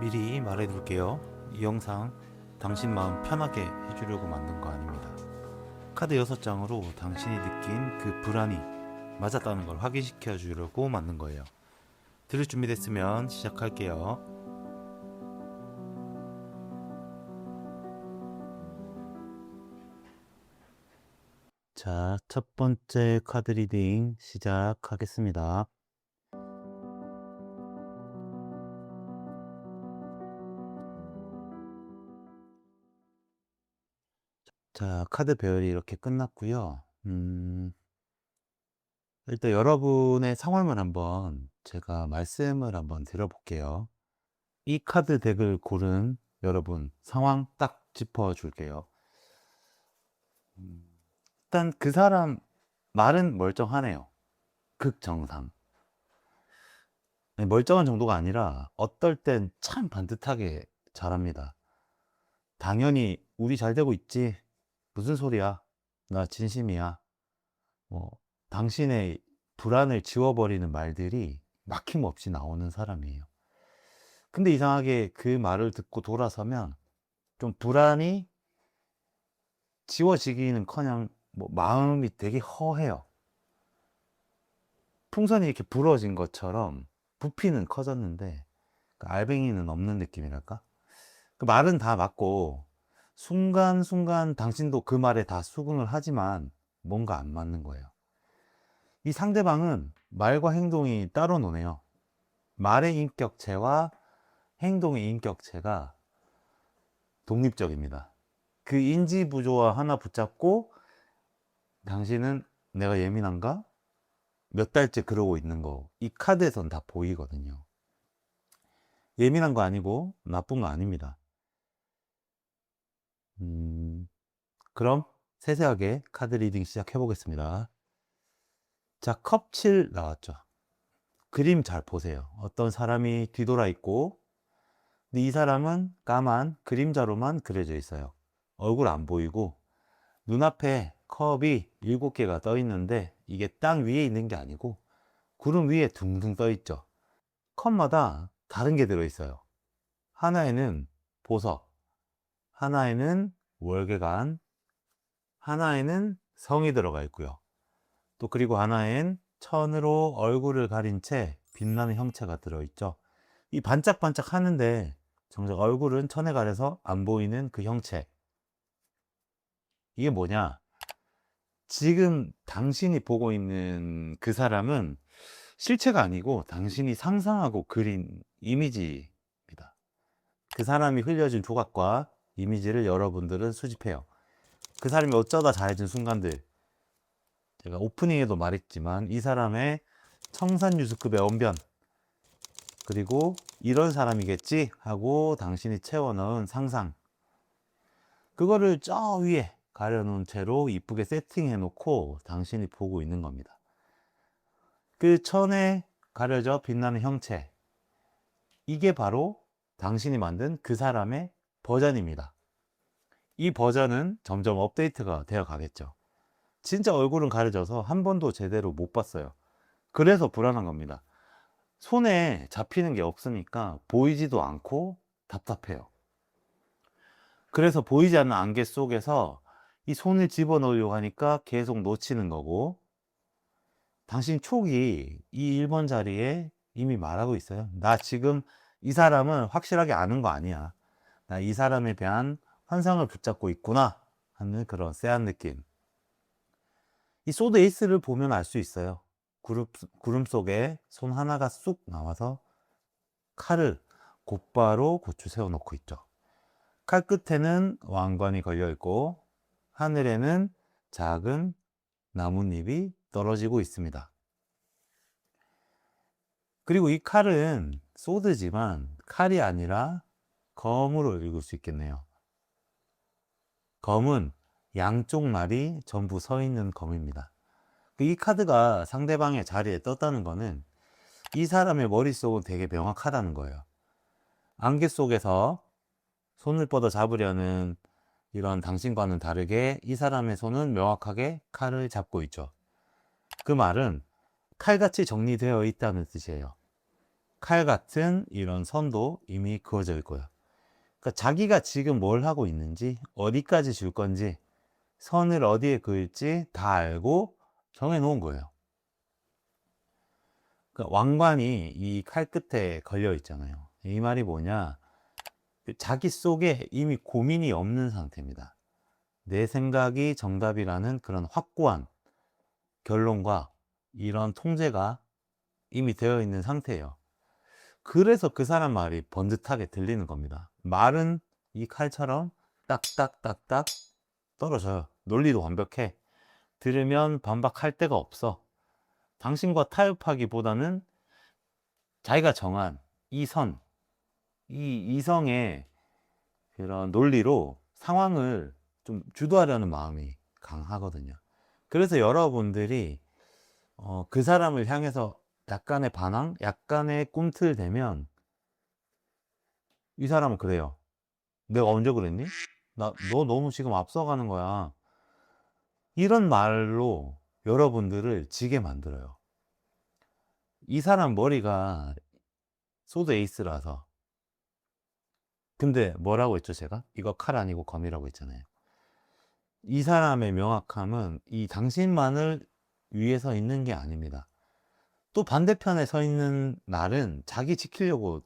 미리 말해둘게요. 이 영상 당신 마음 편하게 해주려고 만든 거 아닙니다. 카드 6장으로 당신이 느낀 그 불안이 맞았다는 걸 확인시켜 주려고 만든 거예요. 들을 준비 됐으면 시작할게요. 자, 첫 번째 카드 리딩 시작하겠습니다. 자, 카드 배열이 이렇게 끝났고요. 일단 여러분의 상황을 한번 제가 말씀을 한번 드려볼게요. 이 카드 덱을 고른 여러분 상황 딱 짚어줄게요. 일단 그 사람 말은 멀쩡하네요. 극정상. 네, 멀쩡한 정도가 아니라 어떨 땐 참 반듯하게 잘합니다. 당연히 우리 잘 되고 있지. 무슨 소리야? 나 진심이야. 뭐 당신의 불안을 지워버리는 말들이 막힘없이 나오는 사람이에요. 근데 이상하게 그 말을 듣고 돌아서면 좀 불안이 지워지기는커녕 뭐 마음이 되게 허해요. 풍선이 이렇게 부러진 것처럼 부피는 커졌는데 그 알뱅이는 없는 느낌이랄까? 그 말은 다 맞고 순간순간 당신도 그 말에 다 수긍을 하지만 뭔가 안 맞는 거예요. 이 상대방은 말과 행동이 따로 노네요. 말의 인격체와 행동의 인격체가 독립적입니다. 그 인지 부조화 하나 붙잡고 당신은 내가 예민한가? 몇 달째 그러고 있는 거, 이 카드에선 다 보이거든요. 예민한 거 아니고 나쁜 거 아닙니다. 그럼 세세하게 카드 리딩 시작해 보겠습니다. 자, 컵 7 나왔죠. 그림 잘 보세요. 어떤 사람이 뒤돌아 있고, 근데 이 사람은 까만 그림자로만 그려져 있어요. 얼굴 안 보이고 눈앞에 컵이 7개가 떠 있는데 이게 땅 위에 있는 게 아니고 구름 위에 둥둥 떠 있죠. 컵마다 다른 게 들어있어요. 하나에는 보석, 하나에는 월계관, 하나에는 성이 들어가 있고요. 또 그리고 하나엔 천으로 얼굴을 가린 채 빛나는 형체가 들어있죠. 이 반짝반짝 하는데 정작 얼굴은 천에 가려서 안 보이는 그 형체. 이게 뭐냐? 지금 당신이 보고 있는 그 사람은 실체가 아니고 당신이 상상하고 그린 이미지입니다. 그 사람이 흘려준 조각과 이미지를 여러분들은 수집해요. 그 사람이 어쩌다 잘해준 순간들, 제가 오프닝에도 말했지만 이 사람의 청산유수급의 언변, 그리고 이런 사람이겠지 하고 당신이 채워넣은 상상, 그거를 저 위에 가려놓은 채로 이쁘게 세팅해 놓고 당신이 보고 있는 겁니다. 그 천에 가려져 빛나는 형체, 이게 바로 당신이 만든 그 사람의 버전입니다. 이 버전은 점점 업데이트가 되어 가겠죠. 진짜 얼굴은 가려져서 한 번도 제대로 못 봤어요. 그래서 불안한 겁니다. 손에 잡히는 게 없으니까 보이지도 않고 답답해요. 그래서 보이지 않는 안개 속에서 이 손을 집어넣으려고 하니까 계속 놓치는 거고, 당신 촉이 이 1번 자리에 이미 말하고 있어요. 나 지금 이 사람은 확실하게 아는 거 아니야. 나 이 사람에 대한 환상을 붙잡고 있구나 하는 그런 쎄한 느낌. 이 소드 에이스를 보면 알 수 있어요. 구름 속에 손 하나가 쑥 나와서 칼을 곧바로 고추 세워놓고 있죠. 칼 끝에는 왕관이 걸려 있고 하늘에는 작은 나뭇잎이 떨어지고 있습니다. 그리고 이 칼은 소드지만 칼이 아니라 검으로 읽을 수 있겠네요. 검은 양쪽 날이 전부 서 있는 검입니다. 이 카드가 상대방의 자리에 떴다는 거는 이 사람의 머릿속은 되게 명확하다는 거예요. 안개 속에서 손을 뻗어 잡으려는 이런 당신과는 다르게 이 사람의 손은 명확하게 칼을 잡고 있죠. 그 말은 칼같이 정리되어 있다는 뜻이에요. 칼 같은 이런 선도 이미 그어져 있고요. 그러니까 자기가 지금 뭘 하고 있는지, 어디까지 줄 건지, 선을 어디에 그을지 다 알고 정해 놓은 거예요. 그러니까 왕관이 이 칼 끝에 걸려 있잖아요. 이 말이 뭐냐? 자기 속에 이미 고민이 없는 상태입니다. 내 생각이 정답이라는 그런 확고한 결론과 이런 통제가 이미 되어 있는 상태예요. 그래서 그 사람 말이 번듯하게 들리는 겁니다. 말은 이 칼처럼 딱딱딱딱 떨어져요. 논리도 완벽해. 들으면 반박할 데가 없어. 당신과 타협하기보다는 자기가 정한 이 선, 이 이성의 그런 논리로 상황을 좀 주도하려는 마음이 강하거든요. 그래서 여러분들이 그 사람을 향해서 약간의 반항, 약간의 꿈틀대면 이 사람은 그래요. 내가 언제 그랬니? 너 너무 지금 앞서가는 거야. 이런 말로 여러분들을 지게 만들어요. 이 사람 머리가 소드 에이스라서. 근데 뭐라고 했죠, 제가? 이거 칼 아니고 검이라고 했잖아요. 이 사람의 명확함은 이 당신만을 위해서 있는 게 아닙니다. 또 반대편에 서 있는 날은 자기 지키려고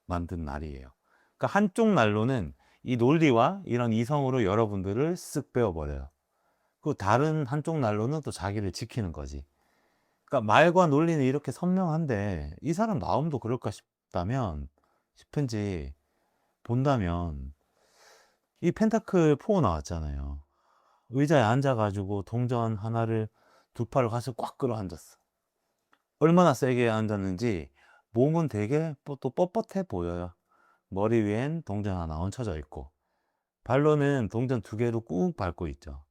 만든 날이에요. 그러니까 한쪽 날로는 이 논리와 이런 이성으로 여러분들을 쓱 빼어버려요. 그 다른 한쪽 날로는 또 자기를 지키는 거지. 그러니까 말과 논리는 이렇게 선명한데 이 사람 마음도 그럴까 싶은지 본다면 이 펜타클 4 나왔잖아요. 의자에 앉아가지고 동전 하나를 두 팔을 가서 꽉 끌어앉았어. 얼마나 세게 앉았는지 몸은 되게 또 뻣뻣해 보여요. 머리 위엔 동전 하나 얹혀져 있고 발로는 동전 두 개로 꾹 밟고 있죠.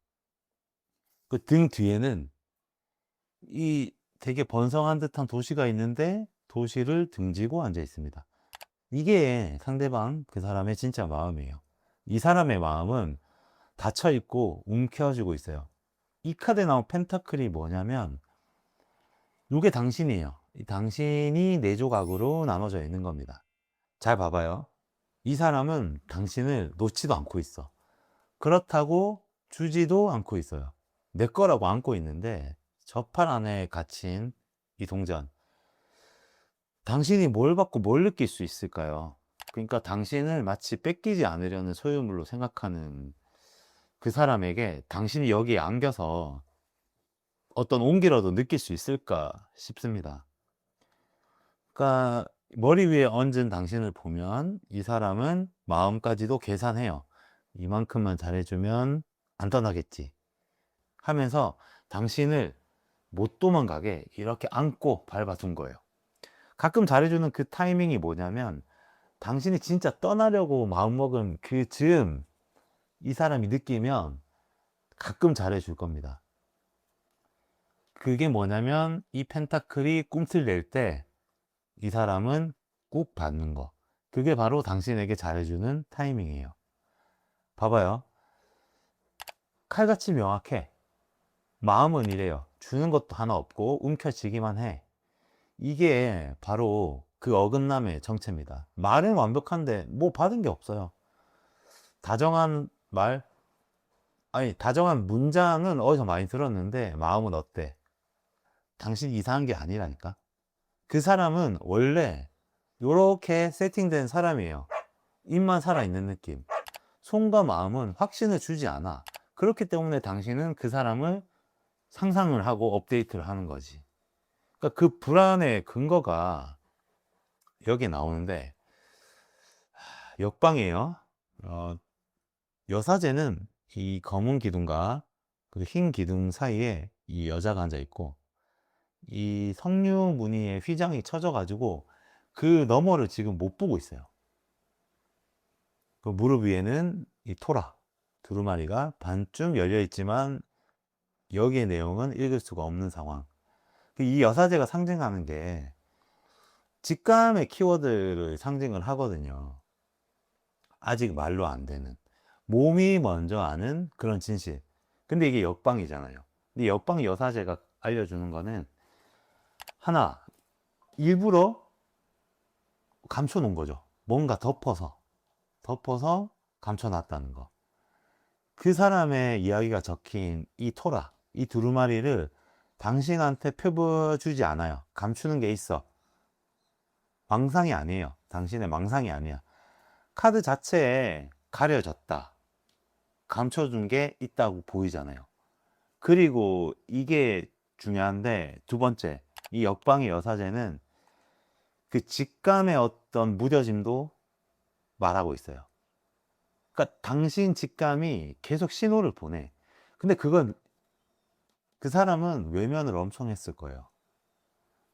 그 등 뒤에는 이 되게 번성한 듯한 도시가 있는데 도시를 등지고 앉아 있습니다. 이게 상대방 그 사람의 진짜 마음이에요. 이 사람의 마음은 닫혀 있고 움켜쥐고 있어요. 이 카드에 나온 펜타클이 뭐냐면 이게 당신이에요. 이 당신이 네 조각으로 나눠져 있는 겁니다. 잘 봐봐요. 이 사람은 당신을 놓지도 않고 있어. 그렇다고 주지도 않고 있어요. 내 거라고 안고 있는데 저 팔 안에 갇힌 이 동전, 당신이 뭘 받고 뭘 느낄 수 있을까요? 그러니까 당신을 마치 뺏기지 않으려는 소유물로 생각하는 그 사람에게 당신이 여기에 안겨서 어떤 온기라도 느낄 수 있을까 싶습니다. 그러니까 머리 위에 얹은 당신을 보면 이 사람은 마음까지도 계산해요. 이만큼만 잘해주면 안 떠나겠지 하면서 당신을 못 도망가게 이렇게 안고 밟아둔 거예요. 가끔 잘해주는 그 타이밍이 뭐냐면 당신이 진짜 떠나려고 마음먹은 그 즈음 이 사람이 느끼면 가끔 잘해줄 겁니다. 그게 뭐냐면 이 펜타클이 꿈틀댈 때 이 사람은 꾹 받는 거, 그게 바로 당신에게 잘해주는 타이밍이에요. 봐봐요. 칼같이 명확해. 마음은 이래요. 주는 것도 하나 없고 움켜쥐기만 해. 이게 바로 그 어긋남의 정체입니다. 말은 완벽한데 뭐 받은 게 없어요. 다정한 말, 아니 다정한 문장은 어디서 많이 들었는데 마음은 어때? 당신 이상한 게 아니라니까. 그 사람은 원래 이렇게 세팅된 사람이에요. 입만 살아있는 느낌. 손과 마음은 확신을 주지 않아. 그렇기 때문에 당신은 그 사람을 상상을 하고 업데이트를 하는 거지. 그러니까 그 불안의 근거가 여기 나오는데 역방이에요. 여사제는 이 검은 기둥과 그 흰 기둥 사이에 이 여자가 앉아 있고 이 석류 무늬의 휘장이 쳐져 가지고 그 너머를 지금 못 보고 있어요. 그 무릎 위에는 이 토라 두루마리가 반쯤 열려 있지만 여기의 내용은 읽을 수가 없는 상황. 이 여사제가 상징하는 게 직감의 키워드를 상징을 하거든요. 아직 말로 안 되는, 몸이 먼저 아는 그런 진실. 근데 이게 역방이잖아요. 근데 역방 여사제가 알려주는 거는 하나, 일부러 감춰 놓은 거죠. 뭔가 덮어서 감춰 놨다는 거. 그 사람의 이야기가 적힌 이 토라, 이 두루마리를 당신한테 펴주지 않아요. 감추는 게 있어. 망상이 아니에요. 당신의 망상이 아니야. 카드 자체에 가려졌다. 감춰준 게 있다고 보이잖아요. 그리고 이게 중요한데, 두 번째, 이 역방의 여사제는 그 직감의 어떤 무뎌짐도 말하고 있어요. 그러니까 당신 직감이 계속 신호를 보내. 근데 그건 그 사람은 외면을 엄청 했을 거예요.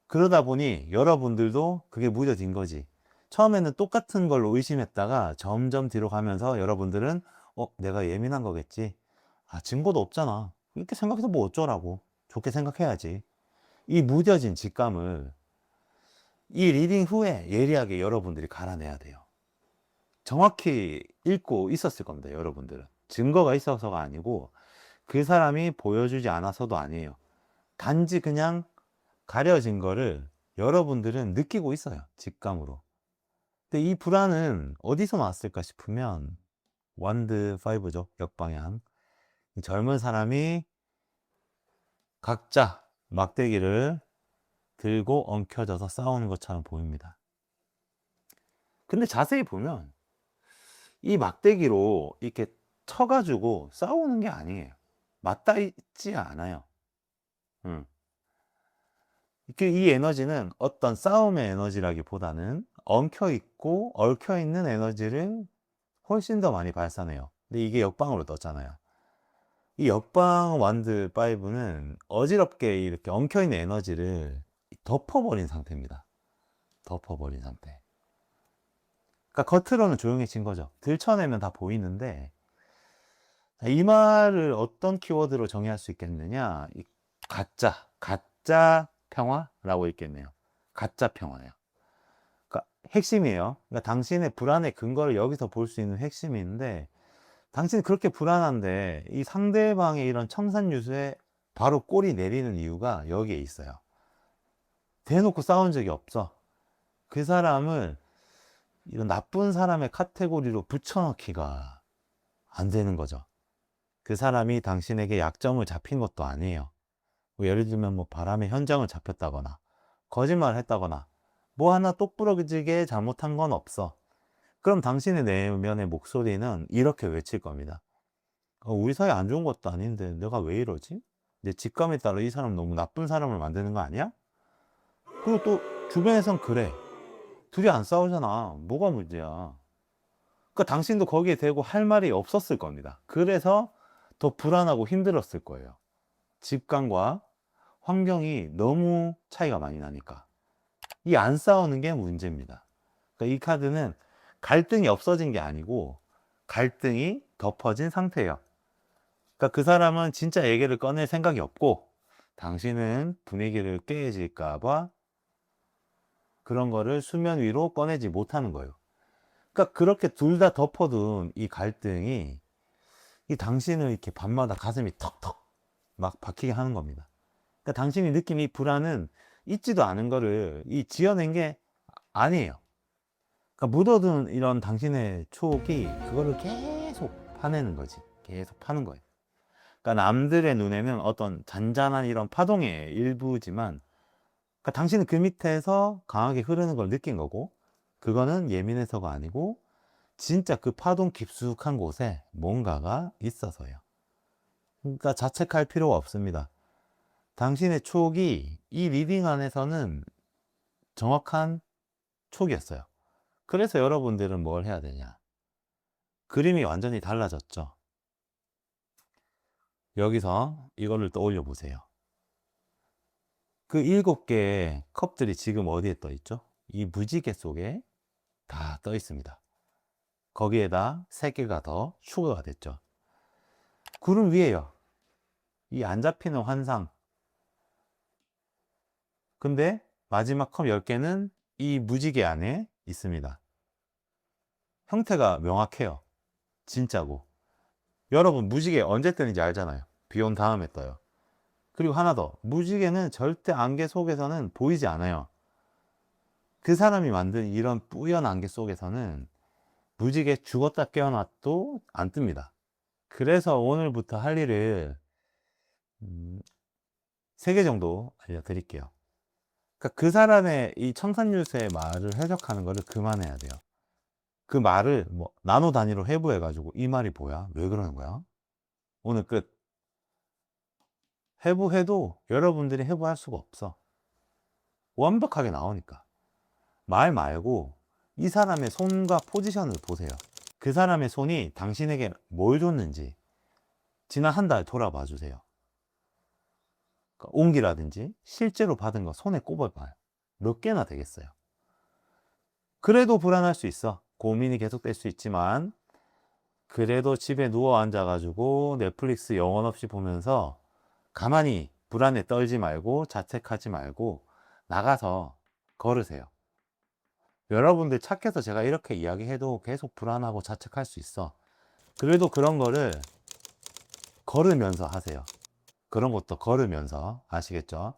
그러다 보니 여러분들도 그게 무뎌진 거지. 처음에는 똑같은 걸로 의심했다가 점점 뒤로 가면서 여러분들은 내가 예민한 거겠지. 증거도 없잖아. 이렇게 생각해서 뭐 어쩌라고. 좋게 생각해야지. 이 무뎌진 직감을 이 리딩 후에 예리하게 여러분들이 갈아내야 돼요. 정확히 읽고 있었을 겁니다, 여러분들은. 증거가 있어서가 아니고 그 사람이 보여주지 않아서도 아니에요. 단지 그냥 가려진 거를 여러분들은 느끼고 있어요, 직감으로. 근데 이 불안은 어디서 나왔을까 싶으면 완드 5죠, 역방향. 젊은 사람이 각자 막대기를 들고 엉켜져서 싸우는 것처럼 보입니다. 근데 자세히 보면 이 막대기로 이렇게 쳐가지고 싸우는 게 아니에요. 맞닿아 있지 않아요. 이 에너지는 어떤 싸움의 에너지라기보다는 엉켜있고 얽혀있는 에너지를 훨씬 더 많이 발산해요. 근데 이게 역방으로 떴잖아요. 이 역방 완드 5는 어지럽게 이렇게 엉켜있는 에너지를 덮어버린 상태입니다. 덮어버린 상태. 그러니까 겉으로는 조용해진 거죠. 들춰내면 다 보이는데, 이 말을 어떤 키워드로 정의할 수 있겠느냐? 가짜 평화라고 있겠네요. 가짜 평화예요. 그러니까 핵심이에요. 그러니까 당신의 불안의 근거를 여기서 볼 수 있는 핵심인데, 당신이 그렇게 불안한데 이 상대방의 이런 청산유수에 바로 꼬리 내리는 이유가 여기에 있어요. 대놓고 싸운 적이 없어. 그 사람을 이런 나쁜 사람의 카테고리로 붙여넣기가 안 되는 거죠. 그 사람이 당신에게 약점을 잡힌 것도 아니에요. 뭐 예를 들면 뭐 바람의 현장을 잡혔다거나 거짓말을 했다거나 뭐 하나 똑부러지게 잘못한 건 없어. 그럼 당신의 내면의 목소리는 이렇게 외칠 겁니다. 우리 사이 안 좋은 것도 아닌데 내가 왜 이러지? 내 직감에 따라 이 사람 너무 나쁜 사람을 만드는 거 아니야? 그리고 또 주변에선 그래. 둘이 안 싸우잖아. 뭐가 문제야? 그러니까 당신도 거기에 대고 할 말이 없었을 겁니다. 그래서 더 불안하고 힘들었을 거예요. 직감과 환경이 너무 차이가 많이 나니까. 이 안 싸우는 게 문제입니다. 그러니까 이 카드는 갈등이 없어진 게 아니고 갈등이 덮어진 상태예요. 그러니까 그 사람은 진짜 얘기를 꺼낼 생각이 없고 당신은 분위기를 깨질까 봐 그런 거를 수면 위로 꺼내지 못하는 거예요. 그러니까 그렇게 둘 다 덮어둔 이 갈등이 이 당신을 이렇게 밤마다 가슴이 턱턱 막 박히게 하는 겁니다. 그러니까 당신이 느낀 이 불안은 있지도 않은 거를 이 지어낸 게 아니에요. 그러니까 묻어둔 이런 당신의 추억이 그거를 계속 파내는 거지. 계속 파는 거예요. 그러니까 남들의 눈에는 어떤 잔잔한 이런 파동의 일부지만 그러니까 당신은 그 밑에서 강하게 흐르는 걸 느낀 거고 그거는 예민해서가 아니고 진짜 그 파동 깊숙한 곳에 뭔가가 있어서요. 그러니까 자책할 필요가 없습니다. 당신의 촉이 이 리딩 안에서는 정확한 촉이었어요. 그래서 여러분들은 뭘 해야 되냐? 그림이 완전히 달라졌죠. 여기서 이거를 떠올려 보세요. 그 7개의 컵들이 지금 어디에 떠 있죠? 이 무지개 속에 다 떠 있습니다. 거기에다 3개가 더 추가가 됐죠. 구름 위에요. 이 안 잡히는 환상. 근데 마지막 컵 10개는 이 무지개 안에 있습니다. 형태가 명확해요. 진짜고. 여러분 무지개 언제 뜨는지 알잖아요. 비 온 다음에 떠요. 그리고 하나 더. 무지개는 절대 안개 속에서는 보이지 않아요. 그 사람이 만든 이런 뿌연 안개 속에서는 무지개 죽었다 깨어나도 안 뜹니다. 그래서 오늘부터 할 일을 3개 정도 알려드릴게요. 그러니까 그 사람의 이 청산유수의 말을 해석하는 거를 그만해야 돼요. 그 말을 뭐 나노 단위로 해부해가지고 이 말이 뭐야? 왜 그러는 거야? 오늘 끝. 해부해도 여러분들이 해부할 수가 없어. 완벽하게 나오니까. 말 말고 이 사람의 손과 포지션을 보세요. 그 사람의 손이 당신에게 뭘 줬는지 지난 한 달 돌아봐 주세요. 그러니까 온기라든지 실제로 받은 거 손에 꼽아봐요. 몇 개나 되겠어요. 그래도 불안할 수 있어. 고민이 계속될 수 있지만 그래도 집에 누워 앉아가지고 넷플릭스 영원 없이 보면서 가만히 불안에 떨지 말고 자책하지 말고 나가서 걸으세요. 여러분들 착해서 제가 이렇게 이야기해도 계속 불안하고 자책할 수 있어. 그래도 그런 거를 걸으면서 하세요. 그런 것도 걸으면서. 아시겠죠?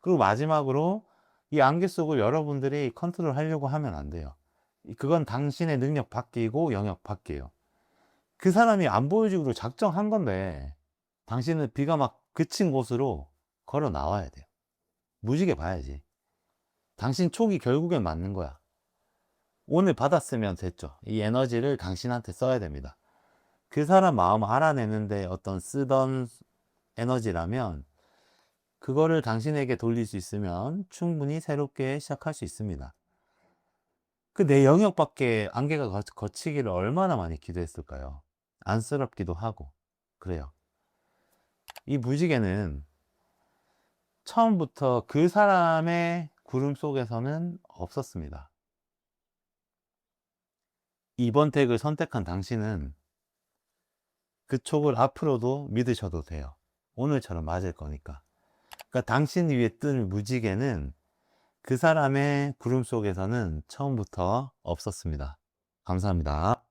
그리고 마지막으로 이 안개 속을 여러분들이 컨트롤 하려고 하면 안 돼요. 그건 당신의 능력 밖이고 영역 밖이에요. 그 사람이 안 보여주기로 작정한 건데 당신은 비가 막 그친 곳으로 걸어 나와야 돼요. 무지개 봐야지. 당신 촉이 결국엔 맞는 거야. 오늘 받았으면 됐죠. 이 에너지를 당신한테 써야 됩니다. 그 사람 마음 알아내는데 어떤 쓰던 에너지라면 그거를 당신에게 돌릴 수 있으면 충분히 새롭게 시작할 수 있습니다. 그 내 영역 밖에 안개가 거치기를 얼마나 많이 기도했을까요? 안쓰럽기도 하고 그래요. 이 무지개는 처음부터 그 사람의 구름 속에서는 없었습니다. 이번 택을 선택한 당신은 그 촉을 앞으로도 믿으셔도 돼요. 오늘처럼 맞을 거니까. 그러니까 당신 위에 뜬 무지개는 그 사람의 구름 속에서는 처음부터 없었습니다. 감사합니다.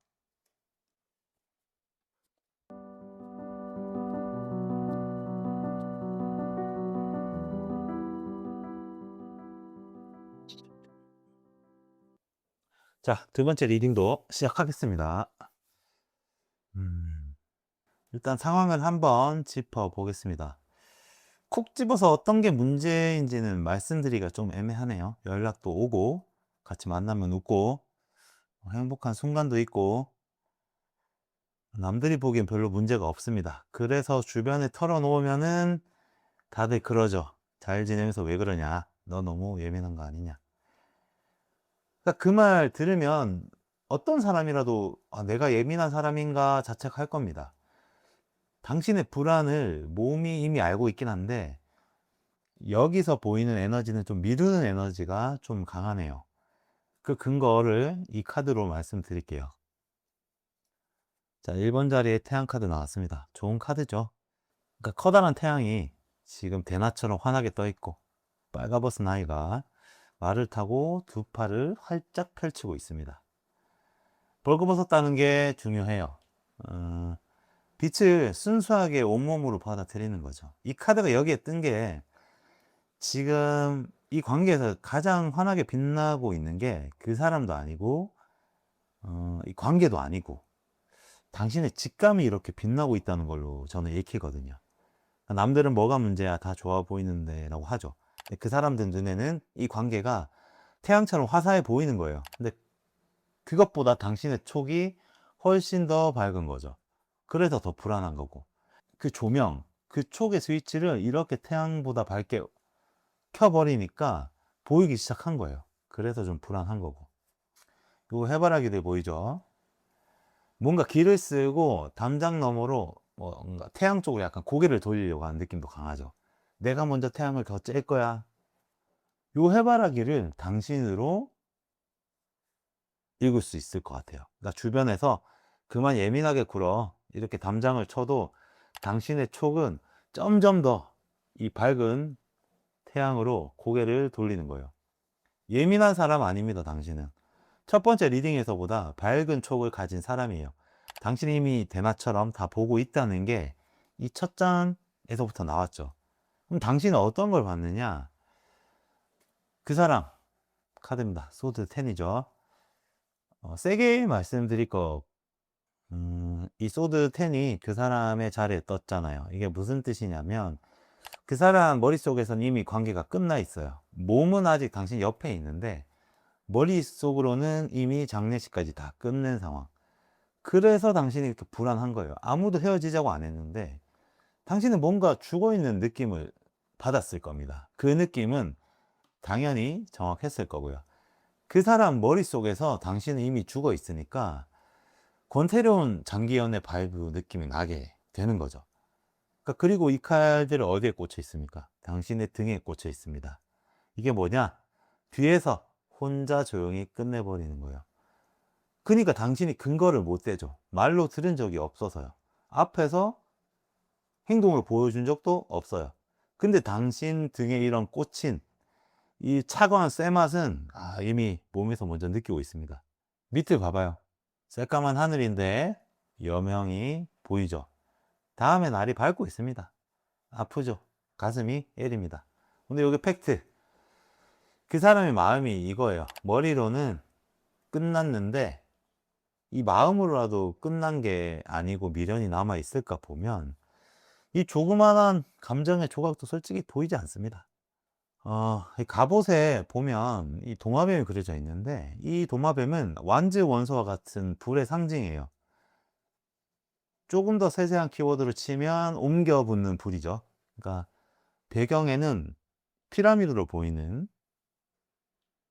자, 두 번째 리딩도 시작하겠습니다. 일단 상황을 한번 짚어보겠습니다. 콕 집어서 어떤 게 문제인지는 말씀드리기가 좀 애매하네요. 연락도 오고 같이 만나면 웃고 행복한 순간도 있고 남들이 보기엔 별로 문제가 없습니다. 그래서 주변에 털어놓으면은 다들 그러죠. 잘 지내면서 왜 그러냐? 너 너무 예민한 거 아니냐? 그러니까 그 말 들으면 어떤 사람이라도 내가 예민한 사람인가 자책할 겁니다. 당신의 불안을 몸이 이미 알고 있긴 한데 여기서 보이는 에너지는 좀 미루는 에너지가 좀 강하네요. 그 근거를 이 카드로 말씀드릴게요. 자, 1번 자리에 태양 카드 나왔습니다. 좋은 카드죠. 그러니까 커다란 태양이 지금 대낮처럼 환하게 떠 있고 빨가벗은 아이가 말을 타고 두 팔을 활짝 펼치고 있습니다. 벌거벗었다는 게 중요해요. 빛을 순수하게 온몸으로 받아들이는 거죠. 이 카드가 여기에 뜬 게 지금 이 관계에서 가장 환하게 빛나고 있는 게 그 사람도 아니고 이 관계도 아니고 당신의 직감이 이렇게 빛나고 있다는 걸로 저는 읽히거든요. 남들은 뭐가 문제야 다 좋아 보이는데 라고 하죠. 그 사람들 눈에는 이 관계가 태양처럼 화사해 보이는 거예요. 근데 그것보다 당신의 촉이 훨씬 더 밝은 거죠. 그래서 더 불안한 거고 그 조명, 그 촉의 스위치를 이렇게 태양보다 밝게 켜버리니까 보이기 시작한 거예요. 그래서 좀 불안한 거고. 요 해바라기들 보이죠? 뭔가 길을 쓰고 담장 너머로 뭔가 태양 쪽으로 약간 고개를 돌리려고 하는 느낌도 강하죠. 내가 먼저 태양을 더 쬐 거야. 요 해바라기를 당신으로 읽을 수 있을 것 같아요. 그러니까 주변에서 그만 예민하게 굴어 이렇게 담장을 쳐도 당신의 촉은 점점 더 이 밝은 태양으로 고개를 돌리는 거예요. 예민한 사람 아닙니다, 당신은. 첫 번째 리딩에서보다 밝은 촉을 가진 사람이에요. 당신이 이미 대낮처럼 다 보고 있다는 게 이 첫 장에서부터 나왔죠. 그럼 당신은 어떤 걸 봤느냐? 그 사람, 카드입니다. 소드 10이죠. 세게 말씀드릴 거, 이 소드 10이 그 사람의 자리에 떴잖아요. 이게 무슨 뜻이냐면, 그 사람 머릿속에선 이미 관계가 끝나 있어요. 몸은 아직 당신 옆에 있는데, 머릿속으로는 이미 장례식까지 다 끝낸 상황. 그래서 당신이 이렇게 불안한 거예요. 아무도 헤어지자고 안 했는데, 당신은 뭔가 죽어있는 느낌을 받았을 겁니다. 그 느낌은 당연히 정확했을 거고요. 그 사람 머릿속에서 당신은 이미 죽어 있으니까 권태로운 장기연애 바이브 느낌이 나게 되는 거죠. 그러니까 그리고 이 칼들은 어디에 꽂혀 있습니까? 당신의 등에 꽂혀 있습니다. 이게 뭐냐? 뒤에서 혼자 조용히 끝내버리는 거예요. 그러니까 당신이 근거를 못 대죠. 말로 들은 적이 없어서요. 앞에서 행동을 보여준 적도 없어요. 근데 당신 등에 이런 꽂힌 이 차가운 쇠맛은 이미 몸에서 먼저 느끼고 있습니다. 밑을 봐봐요. 새까만 하늘인데 여명이 보이죠. 다음에 날이 밝고 있습니다. 아프죠. 가슴이 애립니다. 근데 여기 팩트. 그 사람의 마음이 이거예요. 머리로는 끝났는데 이 마음으로라도 끝난 게 아니고 미련이 남아 있을까 보면 이 조그만한 감정의 조각도 솔직히 보이지 않습니다. 이 갑옷에 보면 이 도마뱀이 그려져 있는데 이 도마뱀은 완즈 원소와 같은 불의 상징이에요. 조금 더 세세한 키워드로 치면 옮겨 붙는 불이죠. 그러니까 배경에는 피라미드로 보이는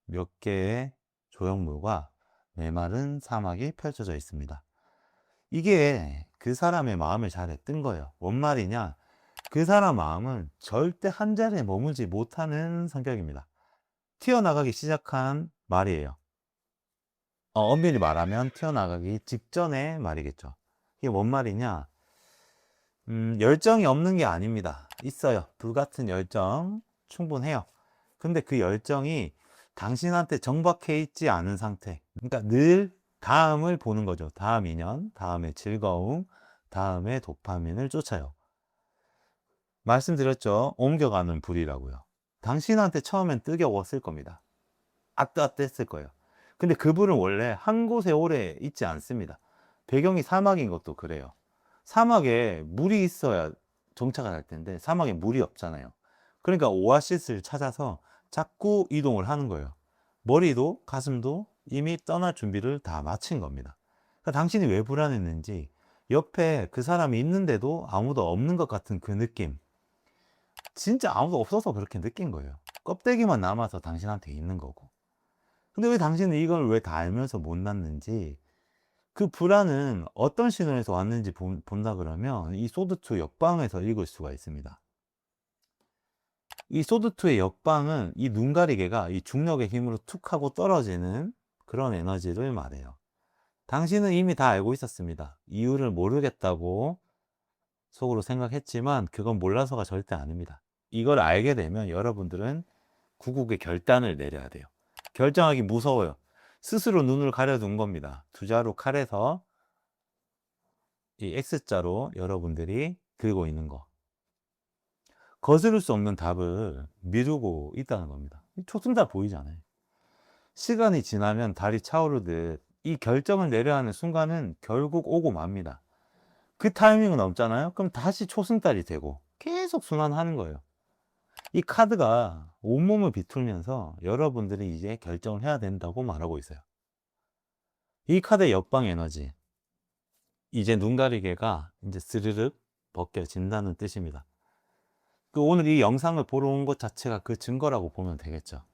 몇 개의 조형물과 메마른 사막이 펼쳐져 있습니다. 이게 그 사람의 마음을 잘 뜬 거예요. 뭔 말이냐? 그 사람 마음은 절대 한 자리에 머물지 못하는 성격입니다. 튀어나가기 시작한 말이에요. 엄밀히 말하면 튀어나가기 직전의 말이겠죠. 이게 뭔 말이냐? 열정이 없는 게 아닙니다. 있어요. 불같은 열정 충분해요. 근데 그 열정이 당신한테 정박해 있지 않은 상태. 그러니까 늘 다음을 보는 거죠. 다음 인연, 다음의 즐거움, 다음의 도파민을 쫓아요. 말씀드렸죠. 옮겨가는 불이라고요. 당신한테 처음엔 뜨거웠을 겁니다. 아뜨아뜨했을 거예요. 근데 그 불은 원래 한 곳에 오래 있지 않습니다. 배경이 사막인 것도 그래요. 사막에 물이 있어야 정착을 할 텐데 사막에 물이 없잖아요. 그러니까 오아시스를 찾아서 자꾸 이동을 하는 거예요. 머리도 가슴도 이미 떠날 준비를 다 마친 겁니다. 그러니까 당신이 왜 불안했는지 옆에 그 사람이 있는데도 아무도 없는 것 같은 그 느낌. 진짜 아무도 없어서 그렇게 느낀 거예요. 껍데기만 남아서 당신한테 있는 거고. 근데 왜 당신은 이걸 왜 다 알면서 못 났는지, 그 불안은 어떤 신호에서 왔는지 본다 그러면 이 소드2 역방에서 읽을 수가 있습니다. 이 소드2의 역방은 이 눈가리개가 이 중력의 힘으로 툭 하고 떨어지는 그런 에너지를 말해요. 당신은 이미 다 알고 있었습니다. 이유를 모르겠다고 속으로 생각했지만 그건 몰라서가 절대 아닙니다. 이걸 알게 되면 여러분들은 구국의 결단을 내려야 돼요. 결정하기 무서워요. 스스로 눈을 가려둔 겁니다. 두 자루 칼에서 이 X자로 여러분들이 들고 있는 거. 거스를 수 없는 답을 미루고 있다는 겁니다. 초승달 보이잖아요. 시간이 지나면 달이 차오르듯 이 결정을 내려야 하는 순간은 결국 오고 맙니다. 그 타이밍은 없잖아요. 그럼 다시 초승달이 되고 계속 순환하는 거예요. 이 카드가 온몸을 비틀면서 여러분들이 이제 결정을 해야 된다고 말하고 있어요. 이 카드의 역방 에너지, 이제 눈가리개가 이제 스르륵 벗겨진다는 뜻입니다. 오늘 이 영상을 보러 온 것 자체가 그 증거라고 보면 되겠죠.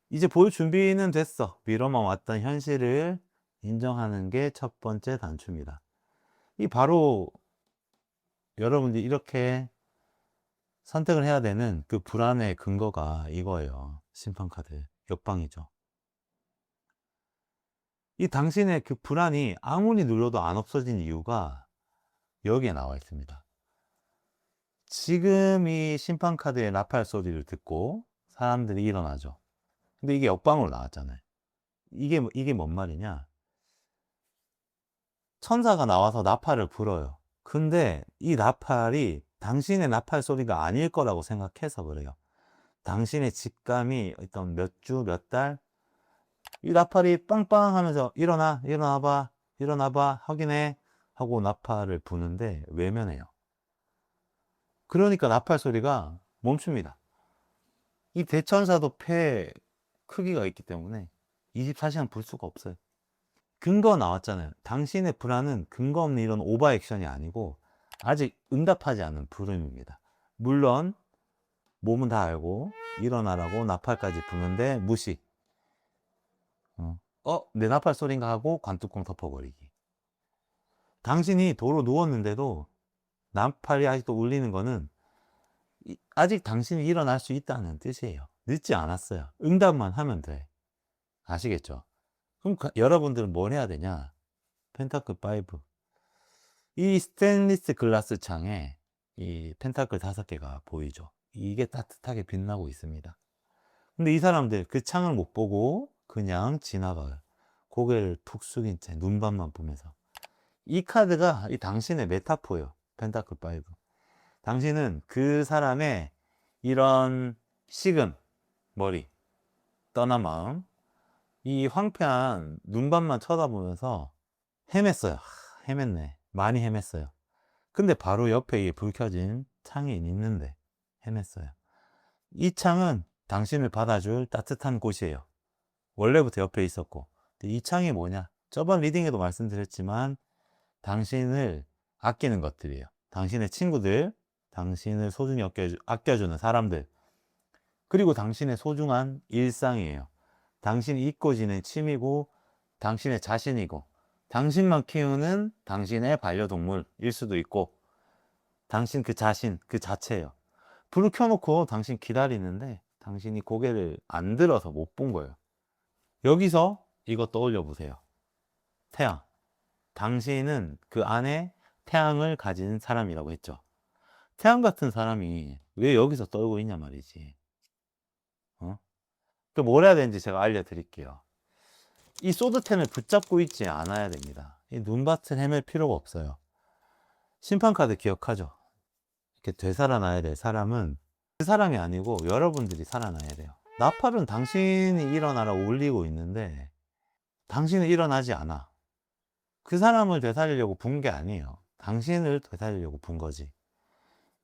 이제 볼 준비는 됐어. 미뤄만 왔던 현실을 인정하는 게 첫 번째 단추입니다. 이 바로 여러분들이 이렇게 선택을 해야 되는 그 불안의 근거가 이거예요. 심판카드 역방이죠. 이 당신의 그 불안이 아무리 눌러도 안 없어진 이유가 여기에 나와 있습니다. 지금 이 심판카드의 나팔 소리를 듣고 사람들이 일어나죠. 근데 이게 역방으로 나왔잖아요. 이게 뭔 말이냐? 천사가 나와서 나팔을 불어요. 근데 이 나팔이 당신의 나팔 소리가 아닐 거라고 생각해서 그래요. 당신의 직감이 어떤 몇 주, 몇 달, 이 나팔이 빵빵 하면서 일어나, 일어나봐, 일어나봐, 확인해 하고 나팔을 부는데 외면해요. 그러니까 나팔 소리가 멈춥니다. 이 대천사도 폐 크기가 있기 때문에 24시간 불 수가 없어요. 근거 나왔잖아요. 당신의 불안은 근거 없는 이런 오버 액션이 아니고 아직 응답하지 않은 불음입니다. 물론 몸은 다 알고 일어나라고 나팔까지 부는데 무시. 내 나팔 소린가 하고 관뚜껑 덮어버리기. 당신이 도로 누웠는데도 나팔이 아직도 울리는 거는 아직 당신이 일어날 수 있다는 뜻이에요. 늦지 않았어요. 응답만 하면 돼. 아시겠죠? 그럼 여러분들은 뭘 해야 되냐? 펜타클 5. 이 스테인리스 글라스 창에 이 펜타클 5개가 보이죠. 이게 따뜻하게 빛나고 있습니다. 근데 이 사람들 그 창을 못 보고 그냥 지나가요. 고개를 푹 숙인 채 눈밭만 보면서. 이 카드가 이 당신의 메타포예요. 펜타클 5. 당신은 그 사람의 이런 식은 머리, 떠난 마음, 이 황폐한 눈밭만 쳐다보면서 헤맸어요. 헤맸네. 많이 헤맸어요. 근데 바로 옆에 이 불 켜진 창이 있는데 헤맸어요. 이 창은 당신을 받아줄 따뜻한 곳이에요. 원래부터 옆에 있었고. 이 창이 뭐냐? 저번 리딩에도 말씀드렸지만 당신을 아끼는 것들이에요. 당신의 친구들, 당신을 소중히 아껴주는 사람들, 그리고 당신의 소중한 일상이에요. 당신이 잊고 지낸 취미고 당신의 자신이고 당신만 키우는 당신의 반려동물일 수도 있고 당신 그 자신, 그 자체예요. 불을 켜놓고 당신 기다리는데 당신이 고개를 안 들어서 못 본 거예요. 여기서 이거 떠올려 보세요. 태양. 당신은 그 안에 태양을 가진 사람이라고 했죠. 태양 같은 사람이 왜 여기서 떨고 있냐 말이지. 그 뭘 해야 되는지 제가 알려드릴게요. 이 소드텐을 붙잡고 있지 않아야 됩니다. 이 눈밭을 헤맬 필요가 없어요. 심판카드 기억하죠? 이렇게 되살아나야 될 사람은 그 사람이 아니고 여러분들이 살아나야 돼요. 나팔은 당신이 일어나라 울리고 있는데 당신은 일어나지 않아. 그 사람을 되살리려고 분 게 아니에요. 당신을 되살리려고 분 거지.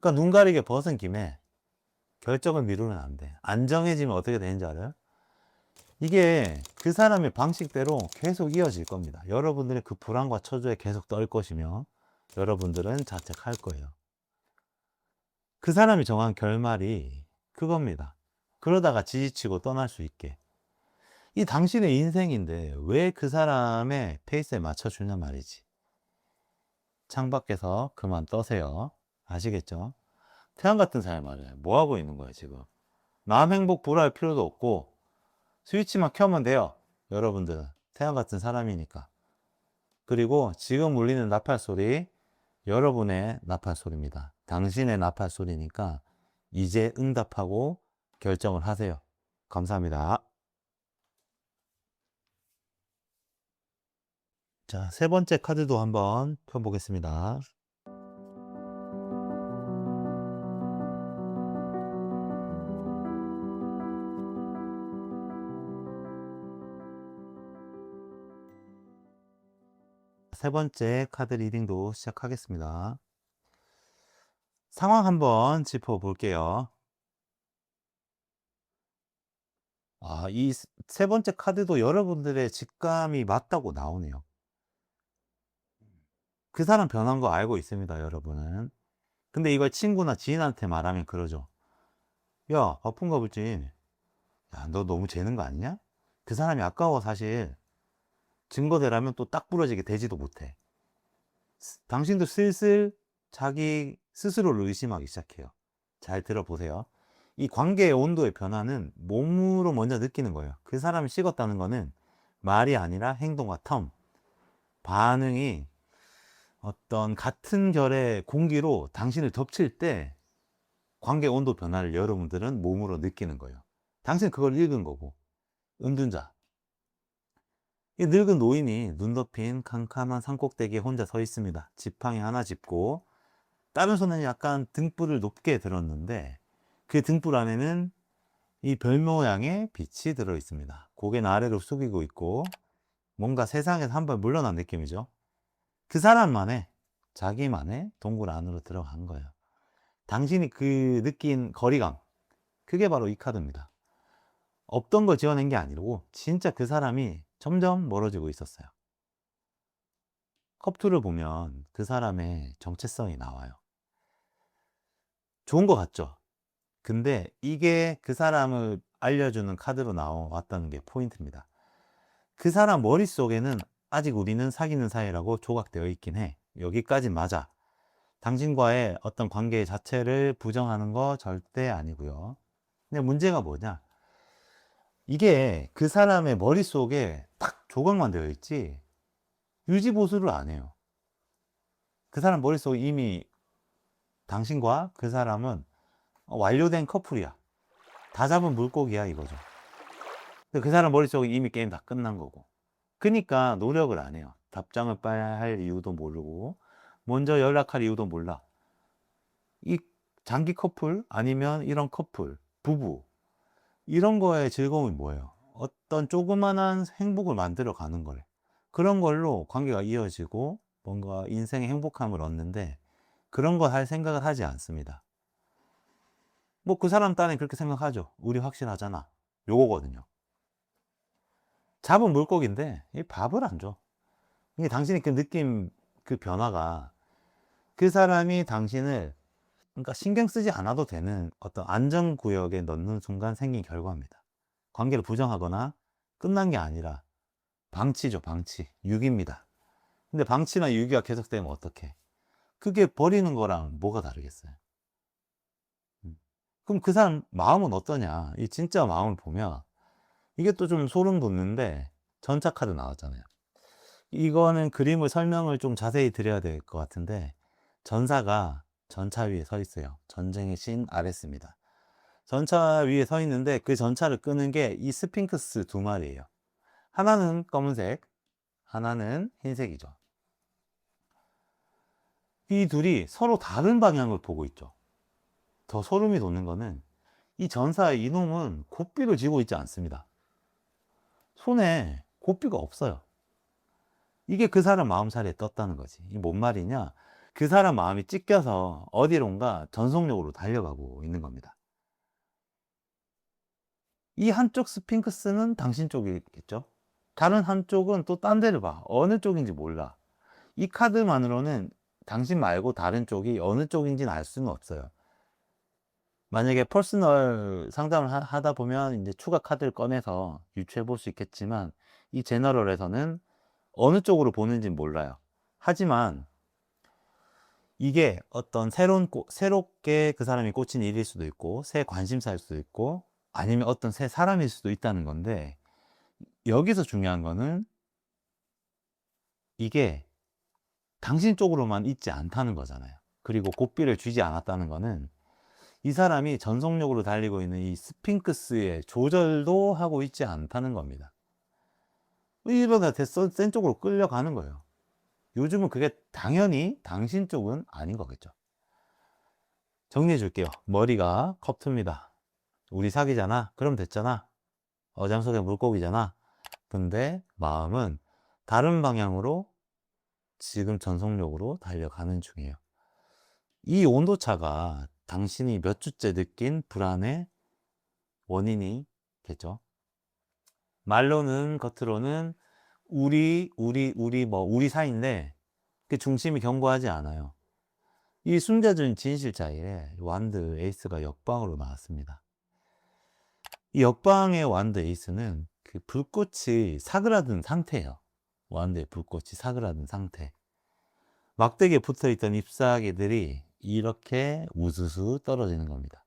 그러니까 눈 가리게 벗은 김에 결정을 미루면 안 돼. 안 정해지면 어떻게 되는지 알아요? 이게 그 사람의 방식대로 계속 이어질 겁니다. 여러분들의 그 불안과 초조에 계속 떨 것이며 여러분들은 자책할 거예요. 그 사람이 정한 결말이 그겁니다. 그러다가 지지치고 떠날 수 있게. 이 당신의 인생인데 왜 그 사람의 페이스에 맞춰주냐 말이지. 창밖에서 그만 떠세요. 아시겠죠? 태양 같은 사람 말이에요. 뭐 하고 있는 거예요 지금? 남 행복 불할 필요도 없고 스위치만 켜면 돼요. 여러분들은 태양 같은 사람이니까. 그리고 지금 울리는 나팔 소리 여러분의 나팔 소리입니다. 당신의 나팔 소리니까 이제 응답하고 결정을 하세요. 감사합니다. 자, 세 번째 카드도 한번 펴보겠습니다. 세 번째 카드 리딩도 시작하겠습니다. 상황 한번 짚어볼게요. 이 세 번째 카드도 여러분들의 직감이 맞다고 나오네요. 그 사람 변한 거 알고 있습니다, 여러분은. 근데 이걸 친구나 지인한테 말하면 그러죠. 야, 바쁜가 보지. 야, 너 너무 재는 거 아니냐? 그 사람이 아까워, 사실. 증거대라면 또 딱 부러지게 되지도 못해. 당신도 슬슬 자기 스스로를 의심하기 시작해요. 잘 들어보세요. 이 관계의 온도의 변화는 몸으로 먼저 느끼는 거예요. 그 사람이 식었다는 거는 말이 아니라 행동과 텀, 반응이 어떤 같은 결의 공기로 당신을 덮칠 때 관계 온도 변화를 여러분들은 몸으로 느끼는 거예요. 당신은 그걸 읽은 거고. 은둔자. 이 늙은 노인이 눈 덮인 캄캄한 산꼭대기에 혼자 서 있습니다. 지팡이 하나 짚고 다른 손에는 약간 등불을 높게 들었는데 그 등불 안에는 이 별 모양의 빛이 들어 있습니다. 고개는 아래로 숙이고 있고 뭔가 세상에서 한 번 물러난 느낌이죠. 그 사람만의 자기만의 동굴 안으로 들어간 거예요. 당신이 그 느낀 거리감, 그게 바로 이 카드입니다. 없던 걸 지어낸 게 아니고 진짜 그 사람이 점점 멀어지고 있었어요. 컵2를 보면 그 사람의 정체성이 나와요. 좋은 것 같죠? 근데 이게 그 사람을 알려주는 카드로 나왔다는 게 포인트입니다. 그 사람 머릿속에는 아직 우리는 사귀는 사이라고 조각되어 있긴 해. 여기까지 맞아. 당신과의 어떤 관계 자체를 부정하는 거 절대 아니고요. 근데 문제가 뭐냐? 이게 그 사람의 머릿속에 딱 조각만 되어 있지 유지 보수를 안 해요. 그 사람 머릿속에 이미 당신과 그 사람은 완료된 커플이야. 다 잡은 물고기야 이거죠. 근데 그 사람 머릿속에 이미 게임 다 끝난 거고. 그러니까 노력을 안 해요. 답장을 빨리 할 이유도 모르고 먼저 연락할 이유도 몰라. 이 장기 커플 아니면 이런 커플, 부부 이런 거의 즐거움이 뭐예요? 어떤 조그만한 행복을 만들어 가는 거래. 그런 걸로 관계가 이어지고 뭔가 인생의 행복함을 얻는데 그런 거 할 생각을 하지 않습니다. 뭐 그 사람 딴에 그렇게 생각하죠. 우리 확실하잖아. 요거거든요. 잡은 물고기인데 이 밥을 안 줘. 이게 당신이 그 느낌, 그 변화가 그 사람이 당신을 그러니까 신경 쓰지 않아도 되는 어떤 안전구역에 넣는 순간 생긴 결과입니다. 관계를 부정하거나 끝난 게 아니라 방치죠, 방치. 유기입니다. 근데 방치나 유기가 계속되면 어떡해? 그게 버리는 거랑 뭐가 다르겠어요? 그럼 그 사람 마음은 어떠냐? 이 진짜 마음을 보면 이게 또 좀 소름 돋는데 전차 카드 나왔잖아요. 이거는 그림을 설명을 좀 자세히 드려야 될 것 같은데 전사가 전차 위에 서 있어요. 전쟁의 신 아레스입니다. 전차 위에 서 있는데 그 전차를 끄는 게 이 스핑크스 두 마리예요. 하나는 검은색, 하나는 흰색이죠. 이 둘이 서로 다른 방향을 보고 있죠. 더 소름이 돋는 거는 이 전사의 이놈은 고삐를 쥐고 있지 않습니다. 손에 고삐가 없어요. 이게 그 사람 마음살이에 떴다는 거지. 이게 뭔 말이냐? 그 사람 마음이 찢겨서 어디론가 전속력으로 달려가고 있는 겁니다. 이 한쪽 스핑크스는 당신 쪽이겠죠? 다른 한쪽은 또 딴 데를 봐. 어느 쪽인지 몰라. 이 카드만으로는 당신 말고 다른 쪽이 어느 쪽인지는 알 수는 없어요. 만약에 퍼스널 상담을 하다 보면 이제 추가 카드를 꺼내서 유추해 볼 수 있겠지만 이 제너럴에서는 어느 쪽으로 보는지는 몰라요. 하지만 이게 어떤 새롭게 그 사람이 꽂힌 일일 수도 있고 새 관심사일 수도 있고 아니면 어떤 새 사람일 수도 있다는 건데 여기서 중요한 거는 이게 당신 쪽으로만 있지 않다는 거잖아요. 그리고 고삐를 쥐지 않았다는 거는 이 사람이 전속력으로 달리고 있는 이 스핑크스의 조절도 하고 있지 않다는 겁니다. 이러다 센 쪽으로 끌려가는 거예요. 요즘은 그게 당연히 당신 쪽은 아닌 거겠죠. 정리해 줄게요. 머리가 컵2입니다. 우리 사귀잖아? 그럼 됐잖아. 어장 속의 물고기잖아. 근데 마음은 다른 방향으로 지금 전속력으로 달려가는 중이에요. 이 온도차가 당신이 몇 주째 느낀 불안의 원인이겠죠. 말로는 겉으로는 우리 사이인데 그 중심이 견고하지 않아요. 이 숨겨진 진실자에 완드 에이스가 역방으로 나왔습니다. 이 역방의 완드 에이스는 그 불꽃이 사그라든 상태예요. 완드의 불꽃이 사그라든 상태. 막대기에 붙어있던 잎사귀들이 이렇게 우수수 떨어지는 겁니다.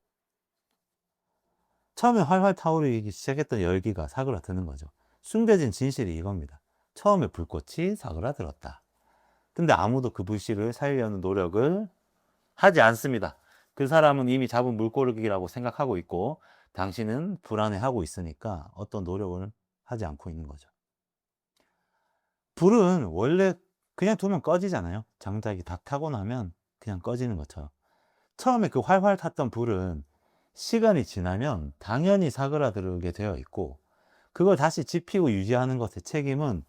처음에 활활 타오르기 시작했던 열기가 사그라드는 거죠. 숨겨진 진실이 이겁니다. 처음에 불꽃이 사그라들었다. 근데 아무도 그 불씨를 살려는 노력을 하지 않습니다. 그 사람은 이미 잡은 물고기라고 생각하고 있고 당신은 불안해하고 있으니까 어떤 노력을 하지 않고 있는 거죠. 불은 원래 그냥 두면 꺼지잖아요. 장작이 다 타고 나면 그냥 꺼지는 것처럼. 처음에 그 활활 탔던 불은 시간이 지나면 당연히 사그라들게 되어 있고, 그걸 다시 지피고 유지하는 것의 책임은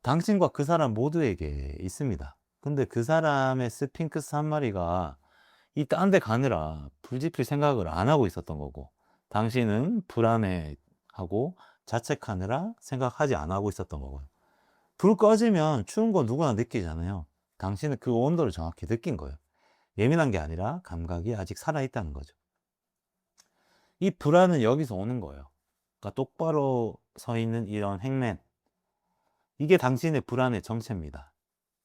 당신과 그 사람 모두에게 있습니다. 근데 그 사람의 스핑크스 한 마리가 이 딴 데 가느라 불지필 생각을 안 하고 있었던 거고, 당신은 불안해하고 자책하느라 생각하지 안 하고 있었던 거고요. 불 꺼지면 추운 거 누구나 느끼잖아요. 당신은 그 온도를 정확히 느낀 거예요. 예민한 게 아니라 감각이 아직 살아있다는 거죠. 이 불안은 여기서 오는 거예요. 그러니까 똑바로 서 있는 이런 행맨, 이게 당신의 불안의 정체입니다.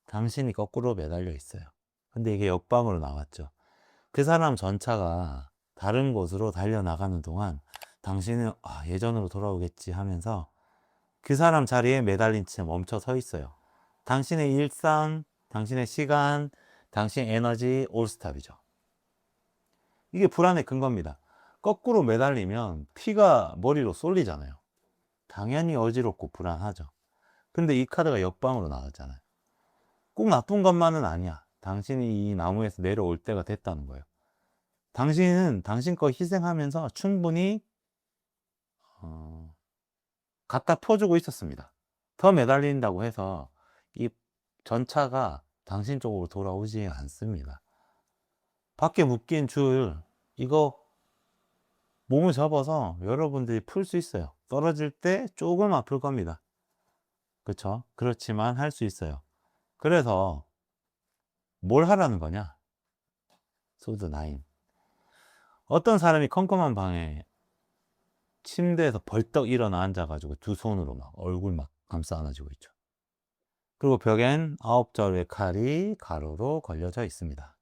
당신이 거꾸로 매달려 있어요. 근데 이게 역방으로 나왔죠. 그 사람 전차가 다른 곳으로 달려나가는 동안 당신은 예전으로 돌아오겠지 하면서 그 사람 자리에 매달린 채 멈춰 서 있어요. 당신의 일상, 당신의 시간, 당신의 에너지 올스탑이죠. 이게 불안의 근거입니다. 거꾸로 매달리면 피가 머리로 쏠리잖아요. 당연히 어지럽고 불안하죠. 근데 이 카드가 역방으로 나왔잖아요. 꼭 나쁜 것만은 아니야. 당신이 이 나무에서 내려올 때가 됐다는 거예요. 당신은 당신 거 희생하면서 충분히 갖다 퍼주고 있었습니다. 더 매달린다고 해서 이 전차가 당신 쪽으로 돌아오지 않습니다. 밖에 묶인 줄, 이거 몸을 접어서 여러분들이 풀 수 있어요. 떨어질 때 조금 아플 겁니다. 그렇죠? 그렇지만 할 수 있어요. 그래서 뭘 하라는 거냐? 소드 9. 어떤 사람이 컴컴한 방에 침대에서 벌떡 일어나 앉아가지고 두 손으로 막 얼굴 막 감싸 안아주고 있죠. 그리고 벽엔 9절의 칼이 가로로 걸려져 있습니다.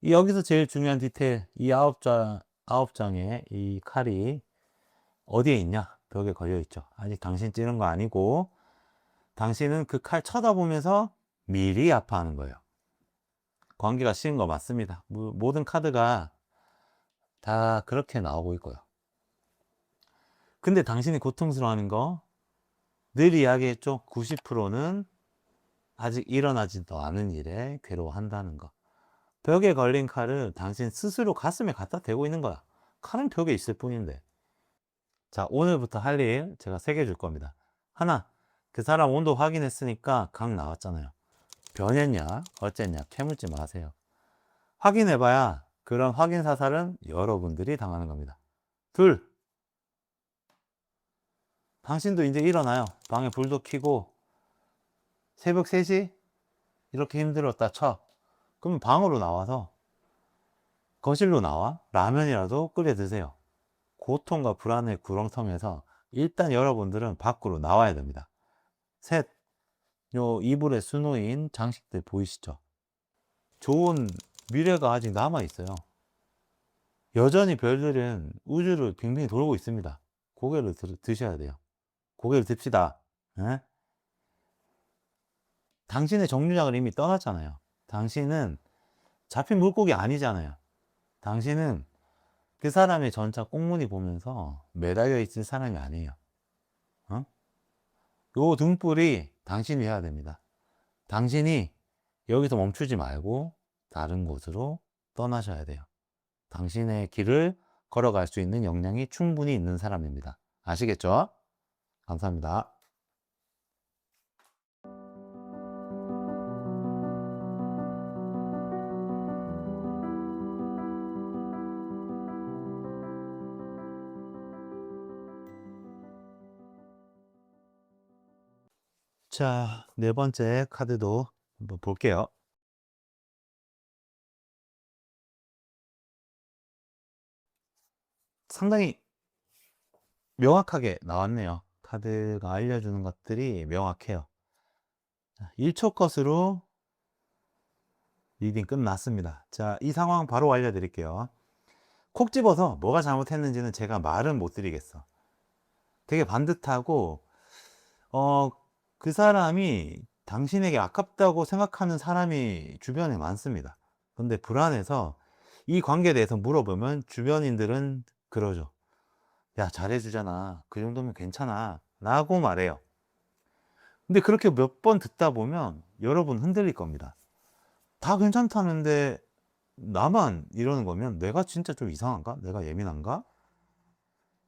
여기서 제일 중요한 디테일, 이 9장의 이 칼이 어디에 있냐? 벽에 걸려 있죠. 아직 당신 찌른 거 아니고, 당신은 그 칼 쳐다보면서 미리 아파하는 거예요. 관계가 쉬운 거 맞습니다. 모든 카드가 다 그렇게 나오고 있고요. 근데 당신이 고통스러워하는 거 늘 이야기했죠. 90%는 아직 일어나지도 않은 일에 괴로워한다는 거. 벽에 걸린 칼을 당신 스스로 가슴에 갖다 대고 있는 거야. 칼은 벽에 있을 뿐인데. 자, 오늘부터 할 일 제가 3개 줄 겁니다. 하나, 그 사람 온도 확인했으니까 각 나왔잖아요. 변했냐 어쨌냐 캐물지 마세요. 확인해봐야 그런 확인 사살은 여러분들이 당하는 겁니다. 둘, 당신도 이제 일어나요. 방에 불도 켜고 새벽 3시 이렇게 힘들었다 쳐. 그럼 방으로 나와서 거실로 나와 라면이라도 끓여 드세요. 고통과 불안의 구렁텅이에서 일단 여러분들은 밖으로 나와야 됩니다. 셋, 요 이불에 수놓인 장식들 보이시죠? 좋은 미래가 아직 남아 있어요. 여전히 별들은 우주를 빙빙 돌고 있습니다. 고개를 드셔야 돼요. 고개를 듭시다. 에? 당신의 정류장을 이미 떠났잖아요. 당신은 잡힌 물고기 아니잖아요. 당신은 그 사람의 전차 꽁무니 보면서 매달려 있을 사람이 아니에요. 어? 요 등불이 당신이 해야 됩니다. 당신이 여기서 멈추지 말고 다른 곳으로 떠나셔야 돼요. 당신의 길을 걸어갈 수 있는 역량이 충분히 있는 사람입니다. 아시겠죠? 감사합니다. 자, 네 번째 카드도 한번 볼게요. 상당히 명확하게 나왔네요. 카드가 알려주는 것들이 명확해요. 1초 컷으로 리딩 끝났습니다. 자, 이 상황 바로 알려드릴게요. 콕 집어서 뭐가 잘못했는지는 제가 말은 못 드리겠어. 되게 반듯하고, 그 사람이 당신에게 아깝다고 생각하는 사람이 주변에 많습니다. 근데 불안해서 이 관계에 대해서 물어보면 주변인들은 그러죠. 야, 잘해주잖아. 그 정도면 괜찮아. 라고 말해요. 근데 그렇게 몇 번 듣다 보면 여러분 흔들릴 겁니다. 다 괜찮다는데 나만 이러는 거면 내가 진짜 좀 이상한가? 내가 예민한가?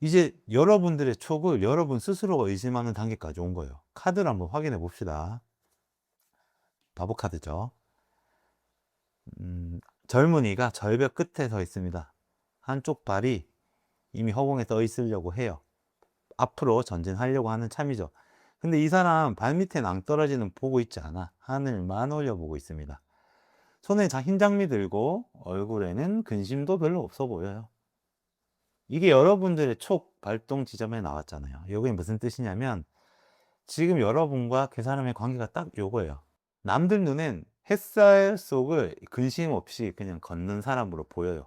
이제 여러분들의 촉을 여러분 스스로가 의심하는 단계까지 온 거예요. 카드를 한번 확인해 봅시다. 바보 카드죠. 젊은이가 절벽 끝에 서 있습니다. 한쪽 발이 이미 허공에 떠 있으려고 해요. 앞으로 전진하려고 하는 참이죠. 근데 이 사람 발밑에 낭떠러지는 보고 있지 않아. 하늘만 올려보고 있습니다. 손에 흰 장미 들고 얼굴에는 근심도 별로 없어 보여요. 이게 여러분들의 촉 발동 지점에 나왔잖아요. 이게 무슨 뜻이냐면 지금 여러분과 그 사람의 관계가 딱 요거예요. 남들 눈엔 햇살 속을 근심 없이 그냥 걷는 사람으로 보여요.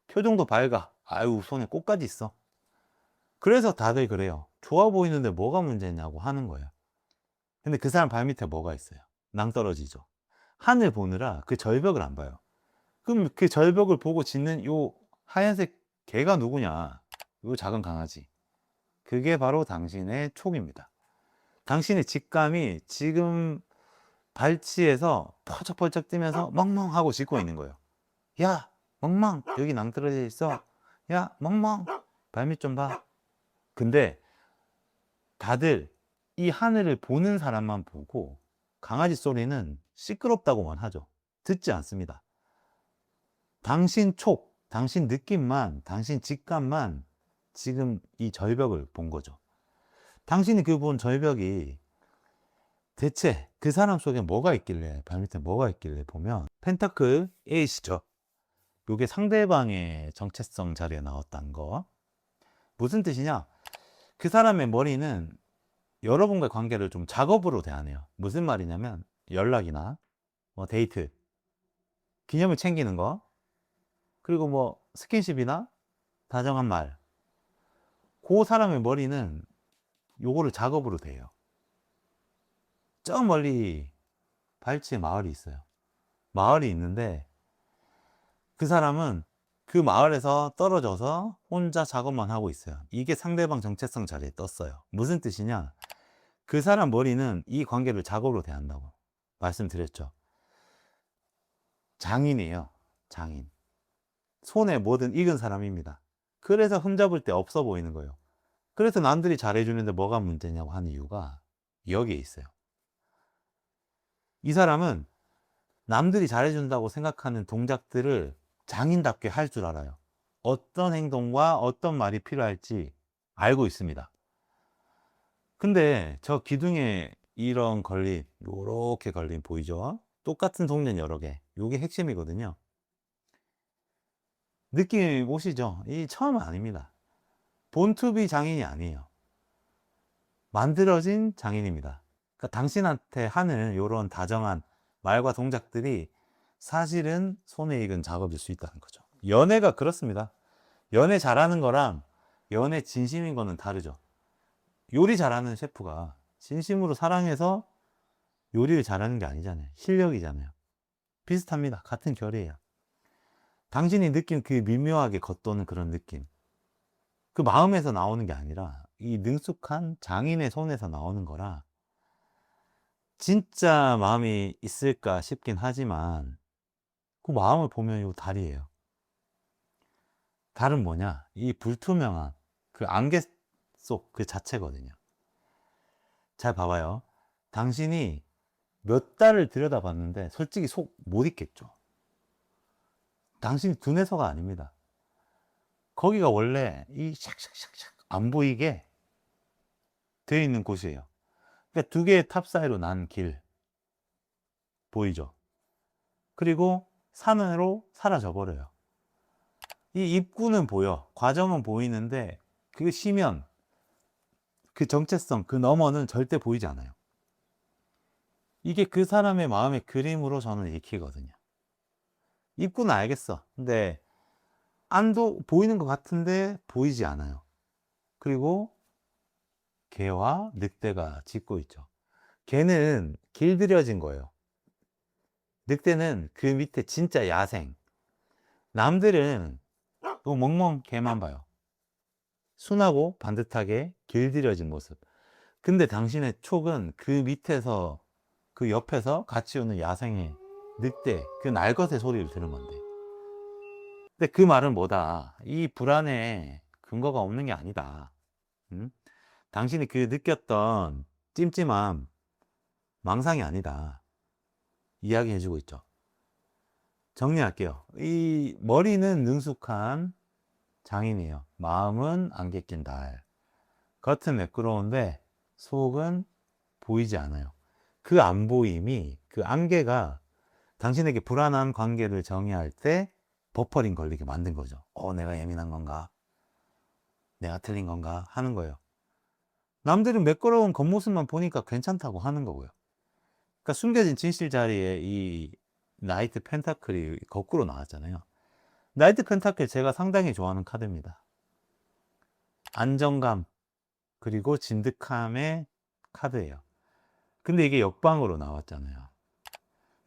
표정도 밝아. 아유, 손에 꽃까지 있어. 그래서 다들 그래요. 좋아 보이는데 뭐가 문제냐고 하는 거예요. 근데 그 사람 발밑에 뭐가 있어요? 낭떠러지죠. 하늘 보느라 그 절벽을 안 봐요. 그럼 그 절벽을 보고 짖는 요 하얀색 개가 누구냐? 요 작은 강아지. 그게 바로 당신의 촉입니다. 당신의 직감이 지금 발치에서 펄쩍펄쩍 뛰면서 멍멍하고 짖고 있는 거예요. 야, 멍멍, 여기 낭떠러져 있어. 야, 멍멍, 발밑 좀 봐. 근데 다들 이 하늘을 보는 사람만 보고 강아지 소리는 시끄럽다고만 하죠. 듣지 않습니다. 당신 촉, 당신 느낌만, 당신 직감만 지금 이 절벽을 본 거죠. 당신이 그 본 절벽이 대체 그 사람 속에 뭐가 있길래, 발밑에 뭐가 있길래 보면 펜타클 8이죠. 요게 상대방의 정체성 자리에 나왔다는 거. 무슨 뜻이냐? 그 사람의 머리는 여러분과의 관계를 좀 작업으로 대하네요. 무슨 말이냐면 연락이나 뭐 데이트, 기념을 챙기는 거, 그리고 뭐 스킨십이나 다정한 말. 그 사람의 머리는 요거를 작업으로 대요. 저 멀리 발치에 마을이 있어요. 마을이 있는데 그 사람은 그 마을에서 떨어져서 혼자 작업만 하고 있어요. 이게 상대방 정체성 자리에 떴어요. 무슨 뜻이냐? 그 사람 머리는 이 관계를 작업으로 대한다고 말씀드렸죠. 장인이에요. 장인. 손에 뭐든 익은 사람입니다. 그래서 흠잡을 데 없어 보이는 거예요. 그래서 남들이 잘해주는데 뭐가 문제냐고 하는 이유가 여기에 있어요. 이 사람은 남들이 잘해준다고 생각하는 동작들을 장인답게 할 줄 알아요. 어떤 행동과 어떤 말이 필요할지 알고 있습니다. 근데 저 기둥에 이런 걸림, 요렇게 걸림 보이죠? 똑같은 동전 여러 개. 요게 핵심이거든요. 느낌 오시죠? 이 처음 아닙니다. 본투비 장인이 아니에요. 만들어진 장인입니다. 그러니까 당신한테 하는 이런 다정한 말과 동작들이 사실은 손에 익은 작업일 수 있다는 거죠. 연애가 그렇습니다. 연애 잘하는 거랑 연애 진심인 거는 다르죠. 요리 잘하는 셰프가 진심으로 사랑해서 요리를 잘하는 게 아니잖아요. 실력이잖아요. 비슷합니다. 같은 결이에요. 당신이 느낀 그 미묘하게 겉도는 그런 느낌, 그 마음에서 나오는 게 아니라 이 능숙한 장인의 손에서 나오는 거라 진짜 마음이 있을까 싶긴 하지만 그 마음을 보면 요 달이에요. 달은 뭐냐? 이 불투명한 그 안개 속 그 자체거든요. 잘 봐봐요. 당신이 몇 달을 들여다봤는데 솔직히 속 못 있겠죠. 당신이 둔해서가 아닙니다. 거기가 원래 이 샥샥샥샥 안 보이게 되어 있는 곳이에요. 그러니까 두 개의 탑 사이로 난 길 보이죠? 그리고 산으로 사라져 버려요. 이 입구는 보여, 과정은 보이는데 그 시면, 그 정체성, 그 너머는 절대 보이지 않아요. 이게 그 사람의 마음의 그림으로 저는 읽히거든요. 입구는 알겠어. 근데 안도 보이는 것 같은데 보이지 않아요. 그리고 개와 늑대가 짖고 있죠. 개는 길들여진 거예요. 늑대는 그 밑에 진짜 야생. 남들은 또 멍멍 개만 봐요. 순하고 반듯하게 길들여진 모습. 근데 당신의 촉은 그 밑에서, 그 옆에서 같이 오는 야생의 늑대, 그 날것의 소리를 들으면 안 돼. 근데 그 말은 뭐다? 이 불안에 근거가 없는 게 아니다. 음? 당신이 그 느꼈던 찜찜함, 망상이 아니다. 이야기해주고 있죠. 정리할게요. 이 머리는 능숙한 장인이에요. 마음은 안개 낀 달. 겉은 매끄러운데 속은 보이지 않아요. 그 안 보임이, 그 안개가 당신에게 불안한 관계를 정의할 때 버퍼링 걸리게 만든 거죠. 내가 예민한 건가? 내가 틀린 건가? 하는 거예요. 남들은 매끄러운 겉모습만 보니까 괜찮다고 하는 거고요. 그러니까 숨겨진 진실 자리에 이 나이트 펜타클이 거꾸로 나왔잖아요. 나이트 펜타클 제가 상당히 좋아하는 카드입니다. 안정감 그리고 진득함의 카드예요. 근데 이게 역방으로 나왔잖아요.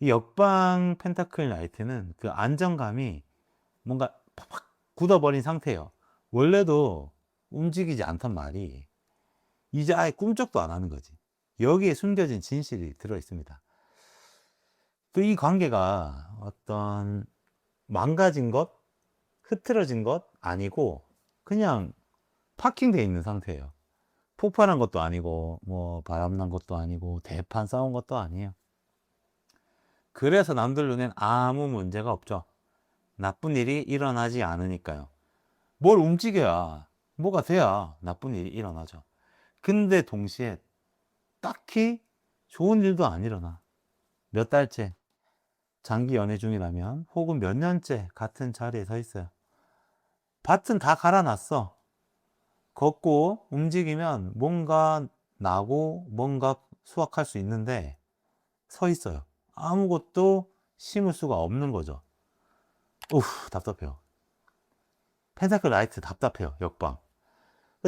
이 역방 펜타클 나이트는 그 안정감이 뭔가 팍팍 굳어버린 상태예요. 원래도 움직이지 않던 말이 이제 아예 꿈쩍도 안 하는 거지. 여기에 숨겨진 진실이 들어 있습니다. 또 이 관계가 어떤 망가진 것, 흐트러진 것 아니고 그냥 파킹되어 있는 상태예요. 폭발한 것도 아니고 뭐 바람난 것도 아니고 대판 싸운 것도 아니에요. 그래서 남들 눈엔 아무 문제가 없죠. 나쁜 일이 일어나지 않으니까요. 뭘 움직여야 뭐가 돼야 나쁜 일이 일어나죠. 근데 동시에 딱히 좋은 일도 안 일어나. 몇 달째 장기 연애 중이라면 혹은 몇 년째 같은 자리에 서 있어요. 밭은 다 갈아놨어. 걷고 움직이면 뭔가 나고 뭔가 수확할 수 있는데 서 있어요. 아무것도 심을 수가 없는 거죠. 답답해요. 펜타클 라이트 답답해요. 역방.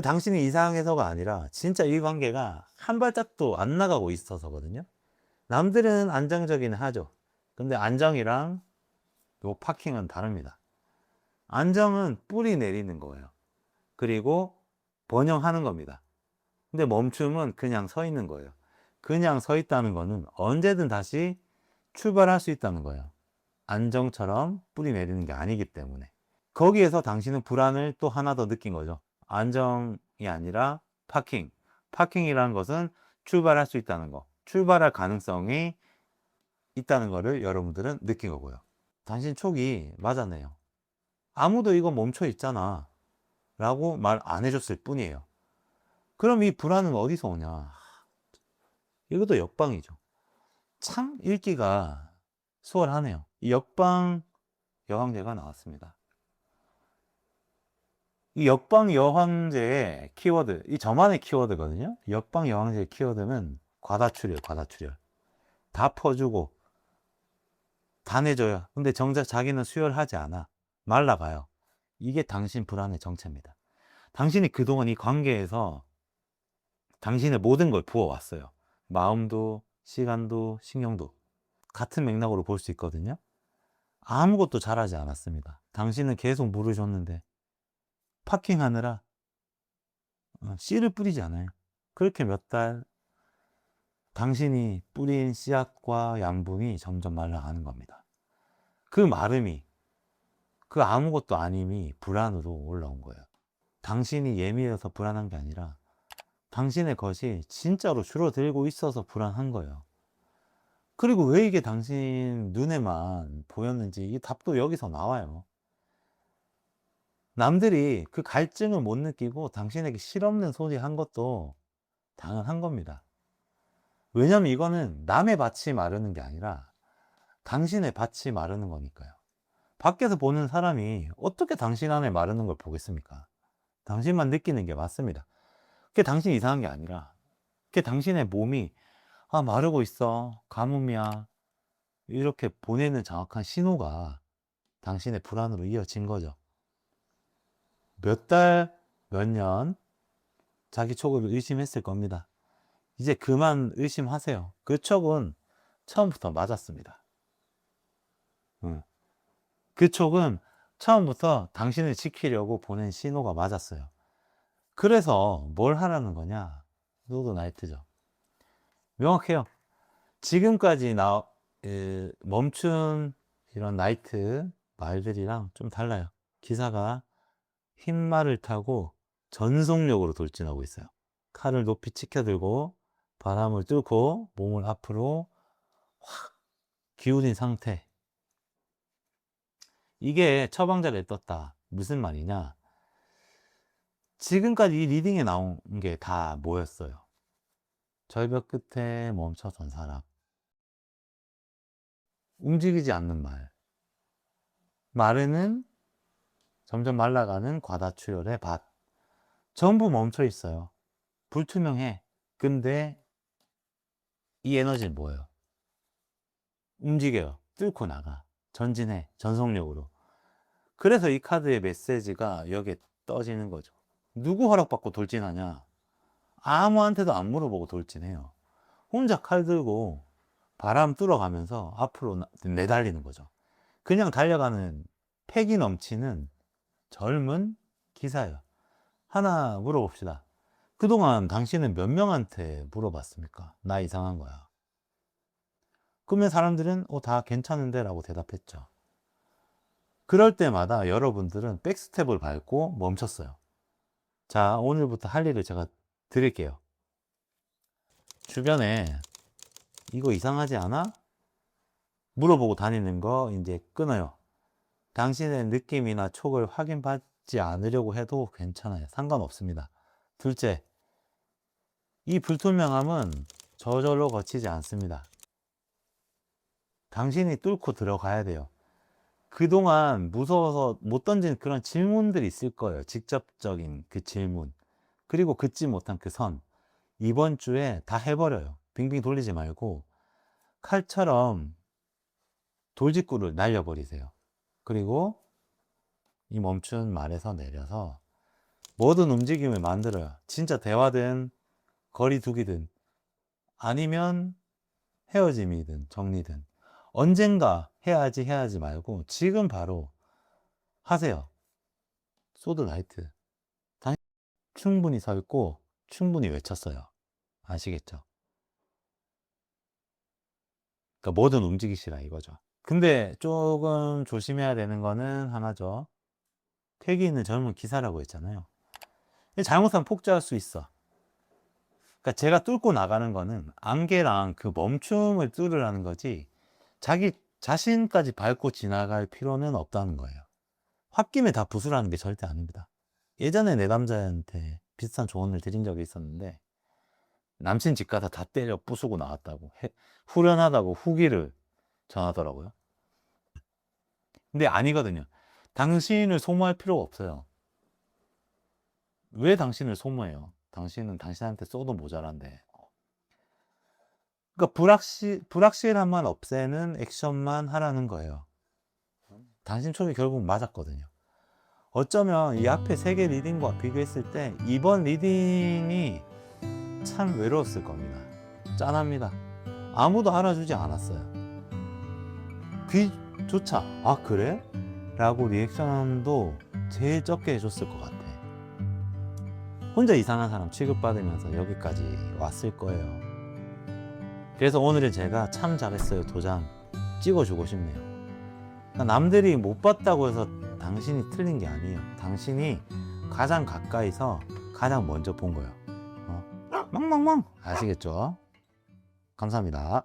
당신이 이상해서가 아니라 진짜 이 관계가 한 발짝도 안 나가고 있어서거든요. 남들은 안정적이긴 하죠. 근데 안정이랑 요 파킹은 다릅니다. 안정은 뿌리 내리는 거예요. 그리고 번영하는 겁니다. 근데 멈춤은 그냥 서 있는 거예요. 그냥 서 있다는 거는 언제든 다시 출발할 수 있다는 거예요. 안정처럼 뿌리 내리는 게 아니기 때문에. 거기에서 당신은 불안을 또 하나 더 느낀 거죠. 안정이 아니라 파킹. 파킹이라는 것은 출발할 수 있다는 거. 출발할 가능성이 있다는 거를 여러분들은 느낀 거고요. 당신 촉이 맞았네요. 아무도 이거 멈춰 있잖아 라고 말 안 해줬을 뿐이에요. 그럼 이 불안은 어디서 오냐? 이것도 역방이죠. 참 읽기가 수월하네요. 이 역방 여황제가 나왔습니다. 이 역방 여황제의 키워드, 이 저만의 키워드거든요. 역방 여황제의 키워드는 과다출혈, 과다출혈. 다 퍼주고 다 내줘요. 근데 정작 자기는 수혈하지 않아. 말라가요. 이게 당신 불안의 정체입니다. 당신이 그동안 이 관계에서 당신의 모든 걸 부어왔어요. 마음도, 시간도, 신경도. 같은 맥락으로 볼 수 있거든요. 아무것도 잘하지 않았습니다. 당신은 계속 물을 줬는데 파킹하느라 씨를 뿌리지 않아요. 그렇게 몇 달 당신이 뿌린 씨앗과 양분이 점점 말라가는 겁니다. 그 마름이, 그 아무것도 아님이 불안으로 올라온 거예요. 당신이 예민해서 불안한 게 아니라 당신의 것이 진짜로 줄어들고 있어서 불안한 거예요. 그리고 왜 이게 당신 눈에만 보였는지 이 답도 여기서 나와요. 남들이 그 갈증을 못 느끼고 당신에게 실없는 소리 한 것도 당연한 겁니다. 왜냐면 이거는 남의 밭이 마르는 게 아니라 당신의 밭이 마르는 거니까요. 밖에서 보는 사람이 어떻게 당신 안에 마르는 걸 보겠습니까? 당신만 느끼는 게 맞습니다. 그게 당신이 이상한 게 아니라 그게 당신의 몸이 마르고 있어, 가뭄이야, 이렇게 보내는 정확한 신호가 당신의 불안으로 이어진 거죠. 몇 달, 몇 년 자기 촉을 의심했을 겁니다. 이제 그만 의심하세요. 그 촉은 처음부터 맞았습니다. 그 촉은 처음부터 당신을 지키려고 보낸 신호가 맞았어요. 그래서 뭘 하라는 거냐? 로드 나이트죠. 명확해요. 지금까지 멈춘 이런 나이트 말들이랑 좀 달라요. 기사가 흰 말을 타고 전속력으로 돌진하고 있어요. 칼을 높이 치켜들고 바람을 뚫고 몸을 앞으로 확 기울인 상태. 이게 처방전에 떴다. 무슨 말이냐? 지금까지 이 리딩에 나온 게 다 뭐였어요? 절벽 끝에 멈춰선 사람. 움직이지 않는 말. 마르는 점점 말라가는 과다출혈의 밭. 전부 멈춰 있어요. 불투명해. 근데 이 에너지는 뭐예요? 움직여요. 뚫고 나가. 전진해. 전속력으로. 그래서 이 카드의 메시지가 여기에 떠지는 거죠. 누구 허락받고 돌진하냐? 아무한테도 안 물어보고 돌진해요. 혼자 칼 들고 바람 뚫어가면서 앞으로 내달리는 거죠. 그냥 달려가는 패기 넘치는 젊은 기사예요. 하나 물어봅시다. 그동안 당신은 몇 명한테 물어봤습니까? 나 이상한 거야. 그러면 사람들은 다 괜찮은데 라고 대답했죠. 그럴 때마다 여러분들은 백스텝을 밟고 멈췄어요. 자, 오늘부터 할 일을 제가 드릴게요. 주변에 이거 이상하지 않아? 물어보고 다니는 거 이제 끊어요. 당신의 느낌이나 촉을 확인받지 않으려고 해도 괜찮아요. 상관없습니다. 둘째, 이 불투명함은 저절로 거치지 않습니다. 당신이 뚫고 들어가야 돼요. 그동안 무서워서 못 던진 그런 질문들이 있을 거예요. 직접적인 그 질문. 그리고 긋지 못한 그 선. 이번 주에 다 해버려요. 빙빙 돌리지 말고 칼처럼 돌직구를 날려버리세요. 그리고 이 멈춘 말에서 내려서 모든 움직임을 만들어요. 진짜 대화든 거리두기든 아니면 헤어짐이든 정리든 언젠가 해야지 말고 지금 바로 하세요. 소드 라이트. 당신 충분히 서 있고 충분히 외쳤어요. 아시겠죠? 그러니까 뭐든 움직이시라 이거죠. 근데 조금 조심해야 되는 거는 하나죠. 패기 있는 젊은 기사라고 했잖아요. 잘못하면 폭주할 수 있어. 그러니까 제가 뚫고 나가는 거는 안개랑 그 멈춤을 뚫으라는 거지 자기 자신까지 밟고 지나갈 필요는 없다는 거예요. 홧김에 다 부수라는 게 절대 아닙니다. 예전에 내 남자한테 비슷한 조언을 드린 적이 있었는데 남친 집 가서 다 때려 부수고 나왔다고 후련하다고 후기를 전하더라고요. 근데 아니거든요. 당신을 소모할 필요가 없어요. 왜 당신을 소모해요? 당신은 당신한테 쏘도 모자란데. 그러니까 불확실함만 없애는 액션만 하라는 거예요. 당신 촉이 결국 맞았거든요. 어쩌면 이 앞에 3개 리딩과 비교했을 때 이번 리딩이 참 외로웠을 겁니다. 짠합니다. 아무도 알아주지 않았어요. 귀조차 아 그래? 라고 리액션도 제일 적게 해줬을 것 같아. 혼자 이상한 사람 취급받으면서 여기까지 왔을 거예요. 그래서 오늘은 제가 참 잘했어요 도장 찍어주고 싶네요. 그러니까 남들이 못 봤다고 해서 당신이 틀린 게 아니에요. 당신이 가장 가까이서 가장 먼저 본 거예요. 망망망 아시겠죠? 감사합니다.